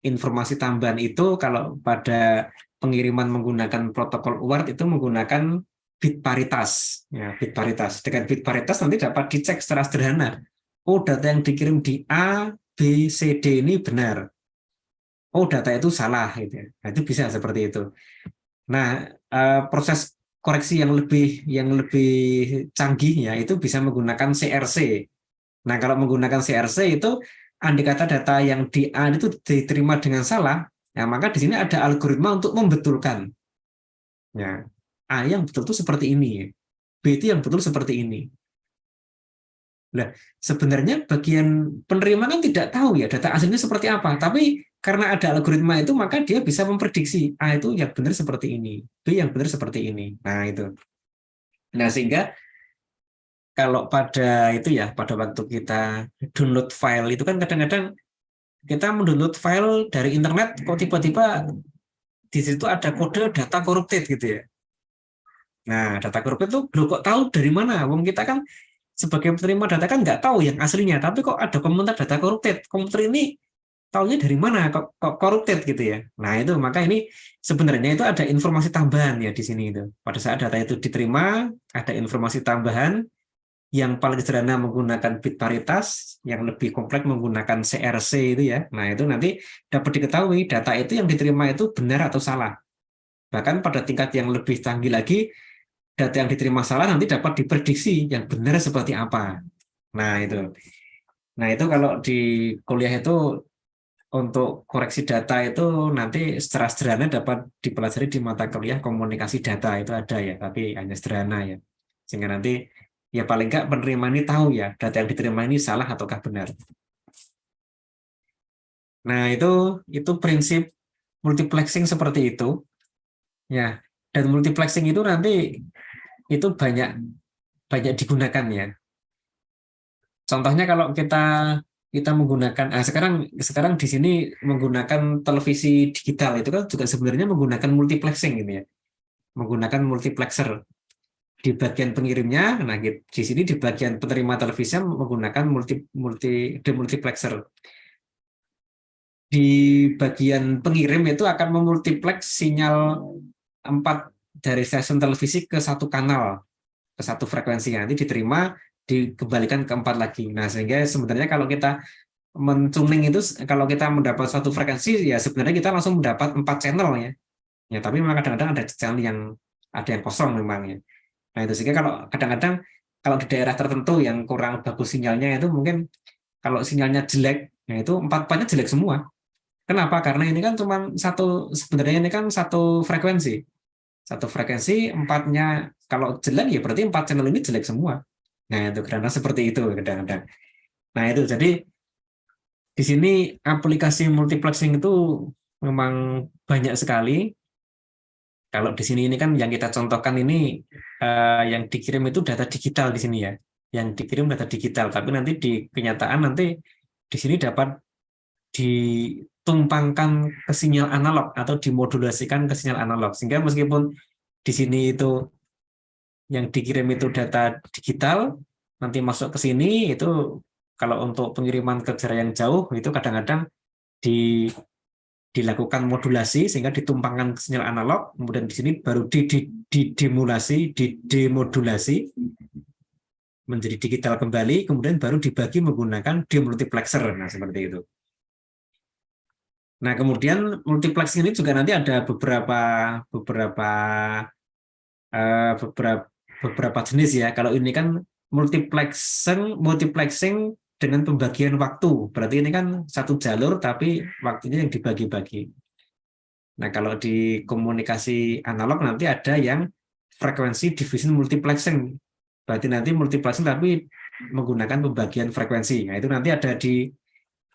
informasi tambahan itu kalau pada pengiriman menggunakan protokol UART itu menggunakan bit paritas. Ya, bit paritas. Dengan bit paritas nanti dapat dicek secara sederhana. Oh, data yang dikirim di A, B, C, D ini benar. Oh, data itu salah. Gitu. Nah, itu bisa seperti itu. Nah, proses koreksi yang lebih canggihnya itu bisa menggunakan CRC. Nah, kalau menggunakan CRC itu andai kata data yang di A itu diterima dengan salah, ya maka di sini ada algoritma untuk membetulkan. Ya, A yang betul itu seperti ini, B itu yang betul seperti ini. Nah, sebenarnya bagian penerima kan tidak tahu ya data aslinya seperti apa, tapi karena ada algoritma itu maka dia bisa memprediksi A itu yang benar seperti ini, B yang benar seperti ini. Nah, itu. Nah, sehingga kalau pada itu ya, pada waktu kita download file itu kan kadang-kadang kita mendownload file dari internet kok tiba-tiba di situ ada kode data corrupted gitu ya. Nah, data corrupted itu belum kok tahu dari mana? Wong kita kan sebagai penerima data kan nggak tahu yang aslinya, tapi kok ada komentar data corrupted. Komputer ini taunya dari mana kok corrupted gitu ya. Nah, itu maka ini sebenarnya itu ada informasi tambahan ya di sini itu. Pada saat data itu diterima, ada informasi tambahan yang paling sederhana menggunakan bit paritas, yang lebih kompleks menggunakan CRC itu ya. Nah, itu nanti dapat diketahui data itu yang diterima itu benar atau salah. Bahkan pada tingkat yang lebih canggih lagi, data yang diterima salah nanti dapat diprediksi yang benar seperti apa. Nah, itu. Nah, itu kalau di kuliah itu untuk koreksi data itu nanti secara sederhana dapat dipelajari di mata kuliah komunikasi data itu ada ya, tapi hanya sederhana ya. Sehingga nanti ya paling nggak penerima ini tahu ya data yang diterima ini salah ataukah benar. Nah, itu prinsip multiplexing seperti itu ya. Dan multiplexing itu nanti itu banyak banyak digunakan ya. Contohnya kalau kita menggunakan sekarang di sini menggunakan televisi digital itu kan juga sebenarnya menggunakan multiplexing gitu ya. Menggunakan multiplexer di bagian pengirimnya, nah di sini di bagian penerima televisi menggunakan multi demultiplexer. Di bagian pengirim itu akan memultiplex sinyal 4 dari stasiun televisi ke satu kanal, ke satu frekuensi, nanti diterima dikembalikan ke 4 lagi. Nah, sehingga sebenarnya kalau kita mentuning itu kalau kita mendapat suatu frekuensi ya sebenarnya kita langsung mendapat 4 channel ya. Ya, tapi memang kadang-kadang ada channel yang ada yang kosong memang ya. Nah, itu sehingga kalau kadang-kadang kalau di daerah tertentu yang kurang bagus sinyalnya itu mungkin kalau sinyalnya jelek, nah itu empat-empatnya jelek semua. Kenapa? Karena ini kan cuma satu, sebenarnya ini kan satu frekuensi. Satu frekuensi, empatnya kalau jelek ya berarti 4 channel ini jelek semua. Nah, itu kadang-kadang seperti itu kadang-kadang. Nah, itu jadi di sini aplikasi multiplexing itu memang banyak sekali. Kalau di sini ini kan yang kita contohkan ini yang dikirim itu data digital di sini ya. Yang dikirim data digital, tapi nanti di kenyataan nanti di sini dapat ditumpangkan ke sinyal analog atau dimodulasikan ke sinyal analog. Sehingga meskipun di sini itu yang dikirim itu data digital, nanti masuk ke sini itu kalau untuk pengiriman ke jarak yang jauh itu kadang-kadang dilakukan modulasi sehingga ditumpangkan ke sinyal analog, kemudian di sini baru didemodulasi menjadi digital kembali, kemudian baru dibagi menggunakan demultiplexer. Nah, seperti itu. Nah, kemudian multiplexing ini juga nanti ada beberapa beberapa jenis ya. Kalau ini kan multiplexing dengan pembagian waktu. Berarti ini kan satu jalur tapi waktunya yang dibagi-bagi. Nah, kalau di komunikasi analog nanti ada yang frekuensi division multiplexing. Berarti nanti multiplexing tapi menggunakan pembagian frekuensi. Nah, itu nanti ada di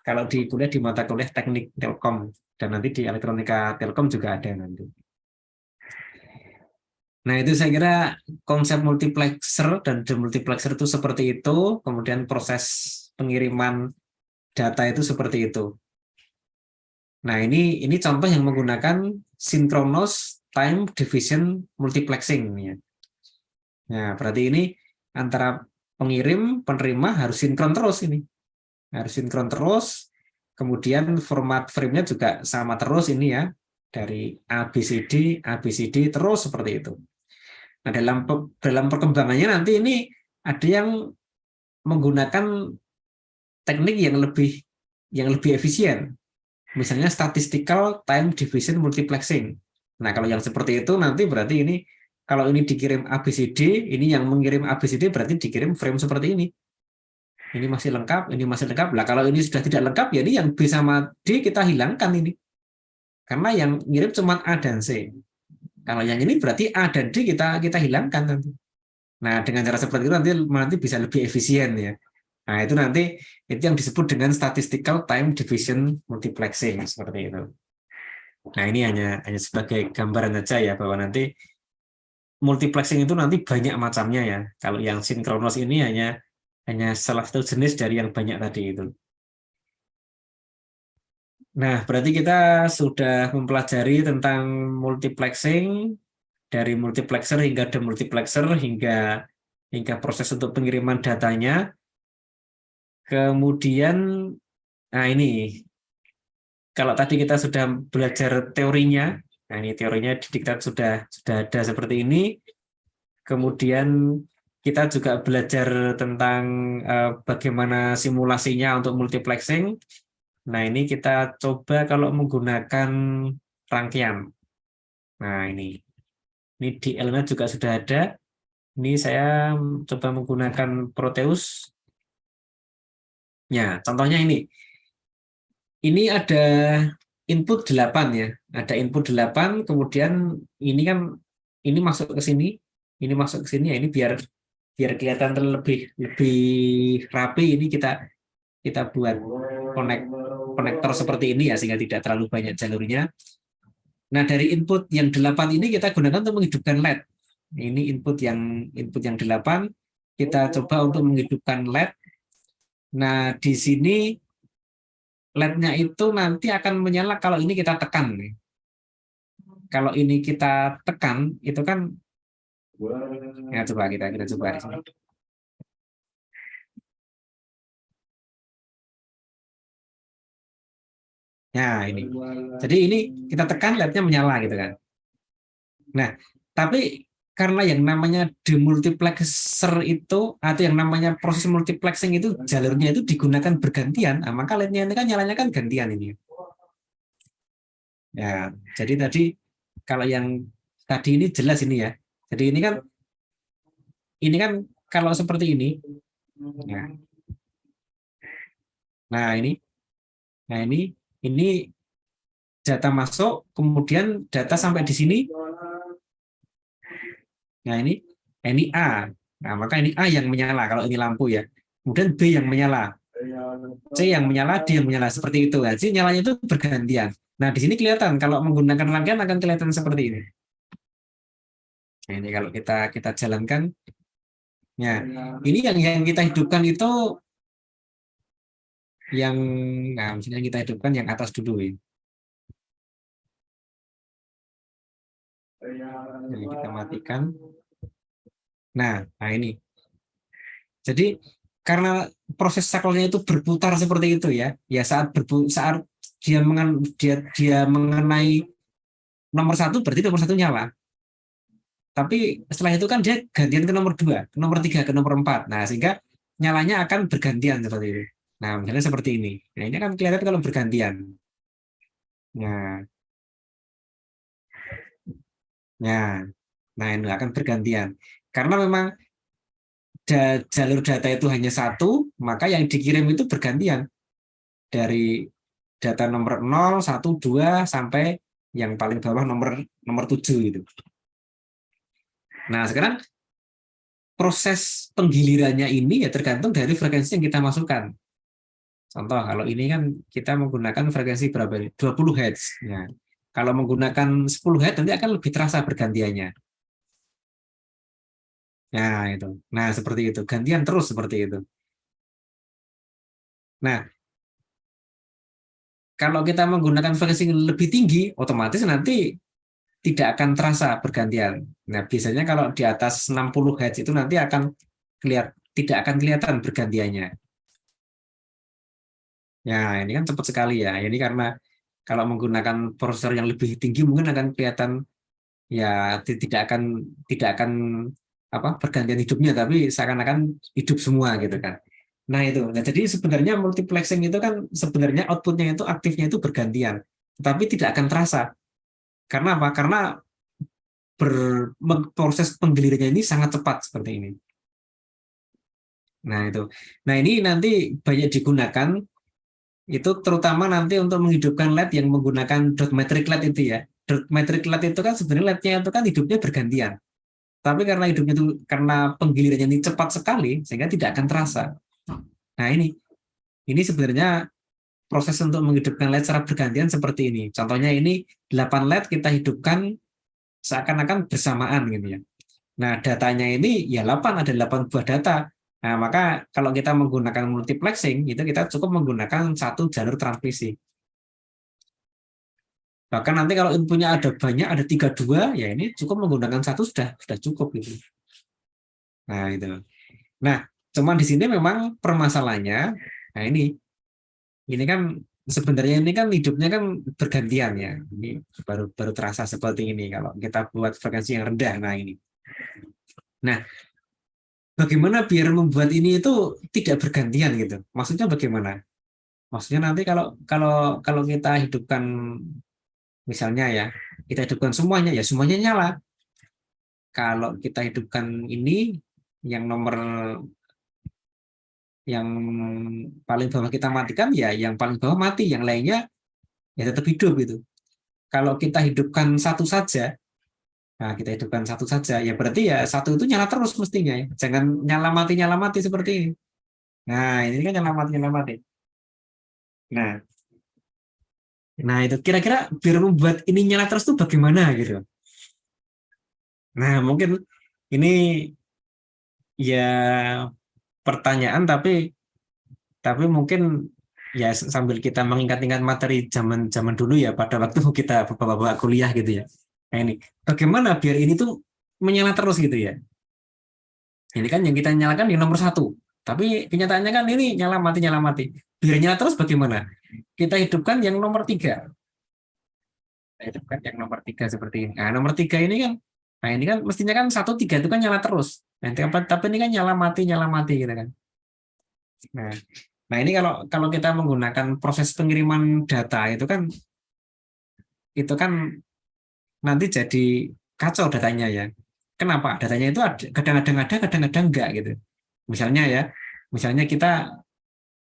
kalau di kuliah di mata kuliah teknik Telkom dan nanti di elektronika Telkom juga ada nanti. Nah, itu saya kira konsep multiplexer dan demultiplexer itu seperti itu, kemudian proses pengiriman data itu seperti itu. Nah, ini contoh yang menggunakan synchronous time division multiplexing ya. Nah, berarti ini antara pengirim penerima harus sinkron terus ini. Harus sinkron terus. Kemudian format frame-nya juga sama terus ini ya. Dari ABCD terus seperti itu. Nah, dalam perkembangannya nanti ini ada yang menggunakan teknik yang lebih efisien. Misalnya statistical time division multiplexing. Nah, kalau yang seperti itu nanti berarti ini kalau ini dikirim ABCD, ini yang mengirim ABCD berarti dikirim frame seperti ini. Ini masih lengkap, ini masih lengkap. Lah kalau ini sudah tidak lengkap ya ini yang B sama D kita hilangkan ini. Karena yang ngirim cuma A dan C. Kalau yang ini berarti A dan D kita hilangkan nanti. Nah, dengan cara seperti itu nanti bisa lebih efisien ya. Nah, itu yang disebut dengan statistical time division multiplexing seperti itu. Nah, ini hanya sebagai gambaran saja ya bahwa nanti multiplexing itu nanti banyak macamnya ya. Kalau yang sinkronos ini hanya salah satu jenis dari yang banyak tadi itu. Nah, berarti kita sudah mempelajari tentang multiplexing dari multiplexer hingga demultiplexer hingga proses untuk pengiriman datanya. Kemudian, nah ini kalau tadi kita sudah belajar teorinya, nah ini teorinya di diktat sudah ada seperti ini. Kemudian kita juga belajar tentang bagaimana simulasinya untuk multiplexing. Nah, ini kita coba kalau menggunakan rangkaian. Nah, ini di Elna juga sudah ada. Ini saya coba menggunakan Proteus. Ya, contohnya ini. Ini ada input 8 ya. Ada input 8, kemudian ini kan ini masuk ke sini, ini masuk ke sini ya. Ini biar kelihatan lebih lebih rapi ini kita buat konektor seperti ini ya sehingga tidak terlalu banyak jalurnya. Nah, dari input yang 8 ini kita gunakan untuk menghidupkan LED. Ini input yang 8 kita coba untuk menghidupkan LED. Nah, di sini LED-nya itu nanti akan menyala kalau ini kita tekan. Kalau ini kita tekan, itu kan ya coba kita coba di sini. Ya, ini. Jadi ini kita tekan LED-nya menyala gitu kan. Nah, tapi karena yang namanya demultiplexer itu atau yang namanya proses multiplexing itu jalurnya itu digunakan bergantian, maka LED-nya ini kan nyalanya kan gantian ini. Ya, jadi tadi kalau yang tadi ini jelas ini ya. Jadi ini kan kalau seperti ini. Ya. Nah, ini data masuk, kemudian data sampai di sini. Nah, ini A. Nah, maka ini A yang menyala kalau ini lampu ya. Kemudian B yang menyala, C yang menyala, D yang menyala seperti itu. Jadi nyalanya itu bergantian. Nah, di sini kelihatan kalau menggunakan rangkaian akan kelihatan seperti ini. Nah, ini kalau kita jalankan, ya ini yang kita hidupkan itu nah misalnya kita hidupkan yang atas dulu ya. Jadi kita matikan. Nah ini. Jadi karena proses saklnya itu berputar seperti itu ya. Ya saat dia mengenai nomor 1 berarti nomor 1 nyala. Tapi setelah itu kan dia gantian ke nomor 2, ke nomor 3, ke nomor 4. Nah, sehingga nyalanya akan bergantian seperti itu. Nah, misalnya seperti ini. Nah, ini kan kelihatan kalau bergantian. Nah, nah, nah ini akan bergantian. Karena memang jalur data itu hanya satu, maka yang dikirim itu bergantian. Dari data nomor 0, 1, 2, sampai yang paling bawah nomor 7 itu. Nah, sekarang proses penggilirannya ini ya tergantung dari frekuensi yang kita masukkan. Contoh, kalau ini kan kita menggunakan frekuensi berapa ini? 20 Hz. Ya. Kalau menggunakan 10 Hz nanti akan lebih terasa bergantiannya. Nah, itu. Nah, seperti itu. Gantian terus seperti itu. Nah, kalau kita menggunakan frekuensi yang lebih tinggi, otomatis nanti tidak akan terasa bergantian. Nah, biasanya kalau di atas 60 Hz itu nanti tidak akan kelihatan bergantiannya. Ya, ini kan cepat sekali ya. Ini karena kalau menggunakan prosesor yang lebih tinggi mungkin akan kelihatan ya tidak akan apa bergantian hidupnya, tapi seakan-akan hidup semua gitu kan. Nah itu, nah jadi sebenarnya multiplexing itu kan sebenarnya outputnya itu aktifnya itu bergantian, tapi tidak akan terasa. Karena apa? Karena proses penggilirannya ini sangat cepat seperti ini. Nah itu, nah ini nanti banyak digunakan itu terutama nanti untuk menghidupkan LED yang menggunakan dot matrix LED itu ya. Dot matrix LED itu kan sebenarnya LED-nya itu kan hidupnya bergantian. Tapi karena hidupnya itu karena penggilirannya ini cepat sekali sehingga tidak akan terasa. Nah ini sebenarnya proses untuk menghidupkan LED secara bergantian seperti ini. Contohnya ini 8 LED kita hidupkan seakan-akan bersamaan gitu ya. Nah, datanya ini ya 8 ada 8 buah data. Nah, maka kalau kita menggunakan multiplexing itu kita cukup menggunakan satu jalur transmisi. Bahkan nanti kalau inputnya ada banyak, ada 32, ya ini cukup menggunakan satu sudah cukup gitu. Nah, itu. Nah, cuman di sini memang permasalahannya, nah ini kan sebenarnya ini kan hidupnya kan bergantian ya. Ini baru terasa seperti ini kalau kita buat frekuensi yang rendah. Nah, ini. Nah, bagaimana biar membuat ini itu tidak bergantian gitu? Maksudnya bagaimana? Maksudnya nanti kalau kalau kalau kita hidupkan misalnya ya, kita hidupkan semuanya ya semuanya nyala. Kalau kita hidupkan ini yang nomor yang paling bawah kita matikan ya yang paling bawah mati, yang lainnya ya tetap hidup gitu. Kalau kita hidupkan satu saja, nah kita hidupkan satu saja ya berarti ya satu itu nyala terus mestinya ya. Jangan nyala mati seperti ini. Nah, ini kan nyala mati. Nah, itu kira-kira biar membuat ini nyala terus tuh bagaimana gitu. Nah, mungkin ini ya pertanyaan tapi mungkin ya sambil kita mengingat-ingat materi zaman dulu ya pada waktu kita bawa kuliah gitu ya. Nah ini bagaimana biar ini tuh menyala terus gitu ya. Ini kan yang kita nyalakan di nomor 1, tapi kenyataannya kan ini nyala mati. Biar nyala terus bagaimana? Kita hidupkan yang nomor 3. Kita hidupkan yang nomor 3 seperti ini. Nah nomor 3 ini kan Nah ini kan mestinya kan 1 3 itu kan nyala terus. Nanti apa? Tapi ini kan nyala mati gitu kan. Nah, nah ini kalau kalau kita menggunakan proses pengiriman data itu kan nanti jadi kacau datanya ya. Kenapa? Datanya itu kadang-kadang ada, kadang-kadang enggak gitu. Misalnya ya, misalnya kita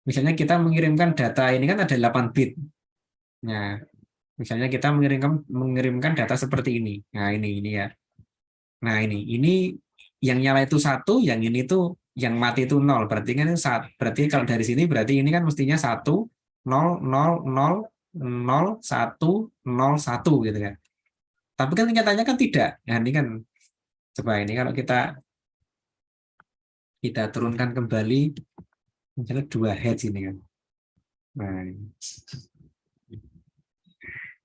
misalnya kita mengirimkan data ini kan ada 8 bit. Nah, misalnya kita mengirimkan data seperti ini. Nah, ini ya. Nah, ini yang nyala itu 1, yang ini tuh yang mati itu 0. Berarti kan saat berarti kalau dari sini berarti ini kan mestinya 1 0 0 0 0 1 0 1 gitu kan. Tapi kan nyatanya kan tidak. Nah, ini kan coba ini kalau kita turunkan kembali misalnya 2 heads ini kan.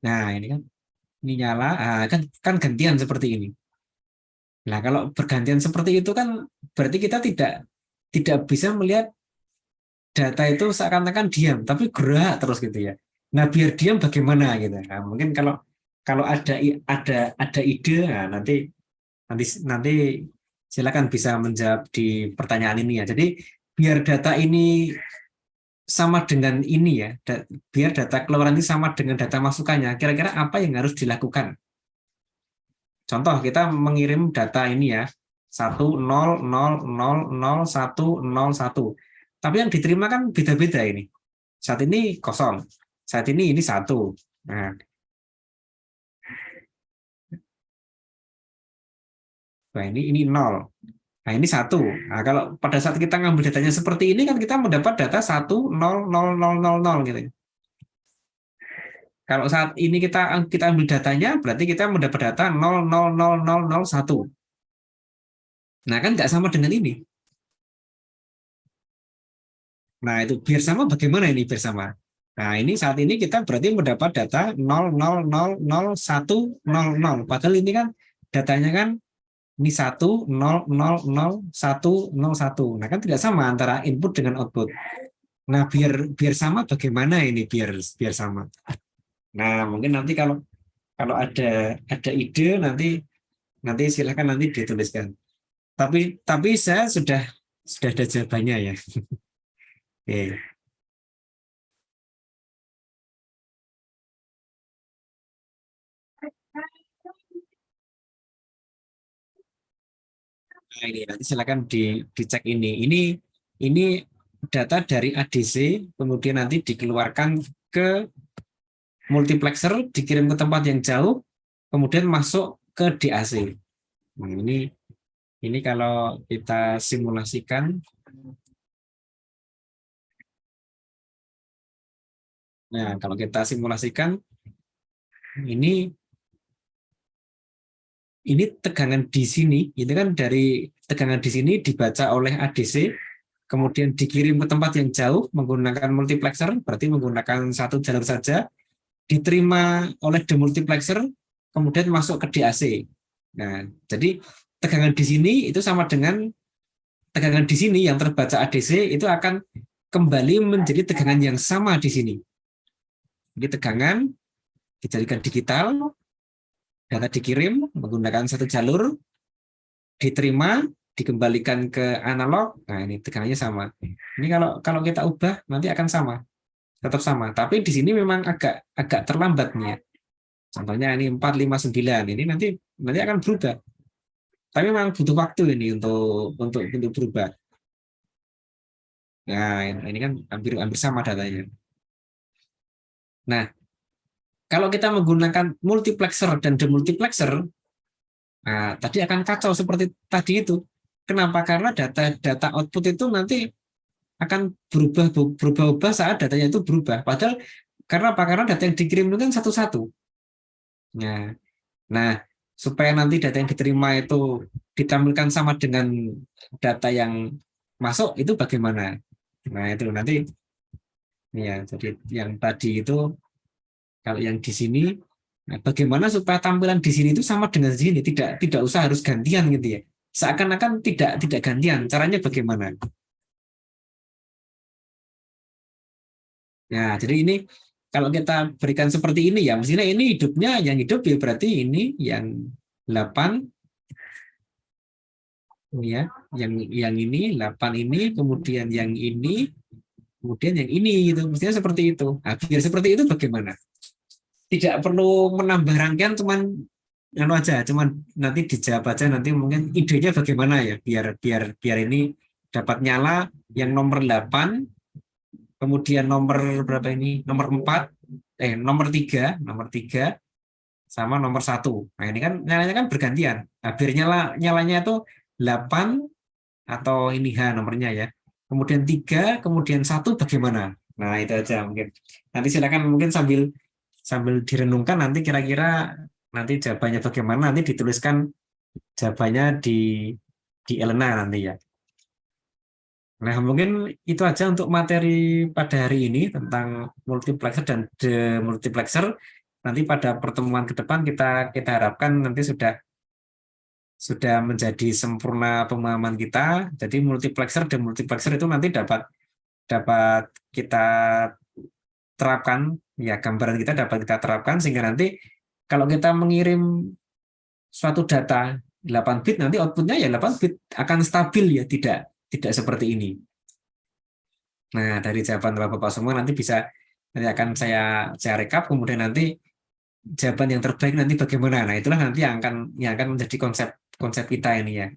Nah, ini kan ini nyala, kan kan gantian seperti ini. Nah, kalau bergantian seperti itu kan berarti kita tidak tidak bisa melihat data itu seakan-akan diam, tapi gerak terus gitu ya. Nah, biar diam bagaimana gitu. Nah, mungkin kalau kalau ada ide, nah, nanti nanti silakan bisa menjawab di pertanyaan ini ya. Jadi biar data ini sama dengan ini ya, biar data keluaran ini sama dengan data masukannya. Kira-kira apa yang harus dilakukan? Contoh kita mengirim data ini ya, 1 0 0 0 0 1 0 1. Tapi yang diterima kan beda-beda ini. Saat ini kosong, saat ini 1. Nah, ini 0. Nah, ini 1. Nah, kalau pada saat kita ngambil datanya seperti ini kan kita mendapat data 1 0 0 0 0 0 gitu. Kalau saat ini kita ambil datanya berarti kita mendapat data 0 0 0 0 0 1. Nah, kan nggak sama dengan ini. Nah, itu biar sama bagaimana ini biar sama? Nah, ini saat ini kita berarti mendapat data 0 0 0 0 1 0 0. Padahal ini kan datanya kan ini 1 0 0 0 1 0 1. Nah, kan tidak sama antara input dengan output. Nah, biar biar sama bagaimana ini biar biar sama. Nah, mungkin nanti kalau kalau ada ide nanti nanti silakan nanti dituliskan. Tapi saya sudah ada jawabannya ya. Oke. Nah, ini nanti silakan dicek ini. Ini data dari ADC, kemudian nanti dikeluarkan ke multiplexer, dikirim ke tempat yang jauh, kemudian masuk ke DAC. Nah, ini kalau kita simulasikan, nah kalau kita simulasikan, ini ini tegangan di sini, itu kan dari tegangan di sini dibaca oleh ADC, kemudian dikirim ke tempat yang jauh menggunakan multiplexer, berarti menggunakan satu jalur saja, diterima oleh demultiplexer, kemudian masuk ke DAC. Nah, jadi tegangan di sini itu sama dengan tegangan di sini yang terbaca ADC itu akan kembali menjadi tegangan yang sama di sini. Jadi tegangan dijadikan digital, data dikirim menggunakan satu jalur, diterima, dikembalikan ke analog. Nah, ini tegangannya sama. Ini kalau kalau kita ubah nanti akan sama, tetap sama. Tapi di sini memang agak agak terlambat nih ya. Contohnya ini 459 ini nanti akan berubah. Tapi memang butuh waktu ini untuk berubah. Nah, ini kan hampir hampir sama datanya. Nah, kalau kita menggunakan multiplexer dan demultiplexer, nah, tadi akan kacau seperti tadi itu. Kenapa? Karena data output itu nanti akan berubah saat datanya itu berubah. Padahal karena apa? Karena data yang dikirim itu kan satu-satu. Nah, nah, supaya nanti data yang diterima itu ditampilkan sama dengan data yang masuk itu bagaimana? Nah, itu nanti ya, jadi yang tadi itu kalau yang di sini, nah, bagaimana supaya tampilan di sini itu sama dengan di sini, tidak usah harus gantian gitu ya. Seakan-akan tidak gantian. Caranya bagaimana? Ya, jadi ini kalau kita berikan seperti ini ya, mestinya ini hidupnya yang hidup ya berarti ini yang 8 Ini ya, yang ini 8 ini, kemudian yang ini, kemudian yang ini gitu. Mestinya seperti itu. Nah, biar seperti itu bagaimana? Tidak perlu menambah rangkaian, cuman anu aja, cuman nanti dijawab aja nanti mungkin idenya bagaimana ya biar biar biar ini dapat nyala yang nomor 8, kemudian nomor berapa ini? Nomor 4, nomor 3 sama nomor 1. Nah, ini kan nyalanya kan bergantian. Nah, biar nyalanya itu 8 atau ini nomornya ya. Kemudian 3, kemudian 1 bagaimana? Nah, itu aja mungkin. Nanti silakan mungkin sambil sambil direnungkan nanti kira-kira nanti jawabannya bagaimana nanti dituliskan jawabannya di Elena nanti ya. Nah, mungkin itu aja untuk materi pada hari ini tentang multiplexer dan demultiplexer. Nanti pada pertemuan ke depan kita harapkan nanti sudah menjadi sempurna pemahaman kita. Jadi multiplexer dan multiplexer itu nanti dapat dapat kita terapkan, ya gambaran kita dapat kita terapkan sehingga nanti kalau kita mengirim suatu data 8 bit nanti outputnya ya 8 bit akan stabil ya, tidak tidak seperti ini. Nah, dari jawaban Bapak semua nanti bisa nanti akan saya rekap kemudian nanti jawaban yang terbaik nanti bagaimana. Nah, itulah nanti yang akan menjadi konsep konsep kita ini ya.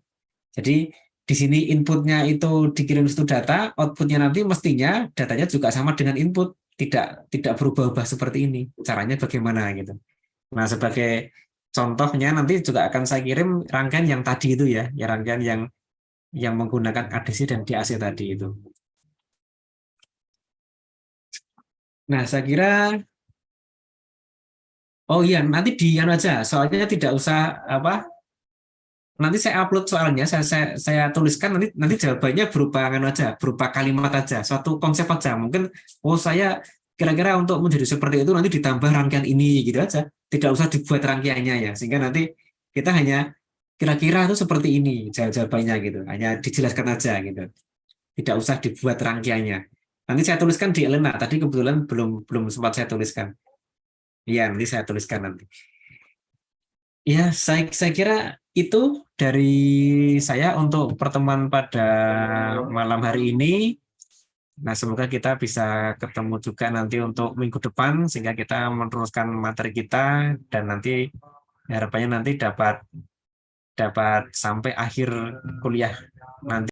Jadi di sini inputnya itu dikirim satu data, outputnya nanti mestinya datanya juga sama dengan input, tidak tidak berubah-ubah seperti ini. Caranya bagaimana gitu. Nah, sebagai contohnya nanti juga akan saya kirim rangkaian yang tadi itu ya rangkaian yang menggunakan ADC dan DAC tadi itu. Nah, saya kira oh iya nanti di anu aja, soalnya tidak usah apa nanti saya upload soalnya saya tuliskan nanti nanti jawabannya berupa anu aja, berupa kalimat aja, suatu konsep aja. Mungkin oh saya kira-kira untuk menjadi seperti itu nanti ditambah rangkaian ini gitu aja. Tidak usah dibuat rangkaiannya ya, sehingga nanti kita hanya kira-kira itu seperti ini jawabannya gitu. Hanya dijelaskan aja gitu. Tidak usah dibuat rangkaiannya. Nanti saya tuliskan di Elena. Tadi kebetulan belum belum sempat saya tuliskan. Iya, nanti saya tuliskan nanti. Ya, saya kira itu dari saya untuk pertemuan pada malam hari ini. Nah, semoga kita bisa ketemu juga nanti untuk minggu depan sehingga kita meneruskan materi kita dan nanti harapannya nanti dapat dapat sampai akhir kuliah nanti.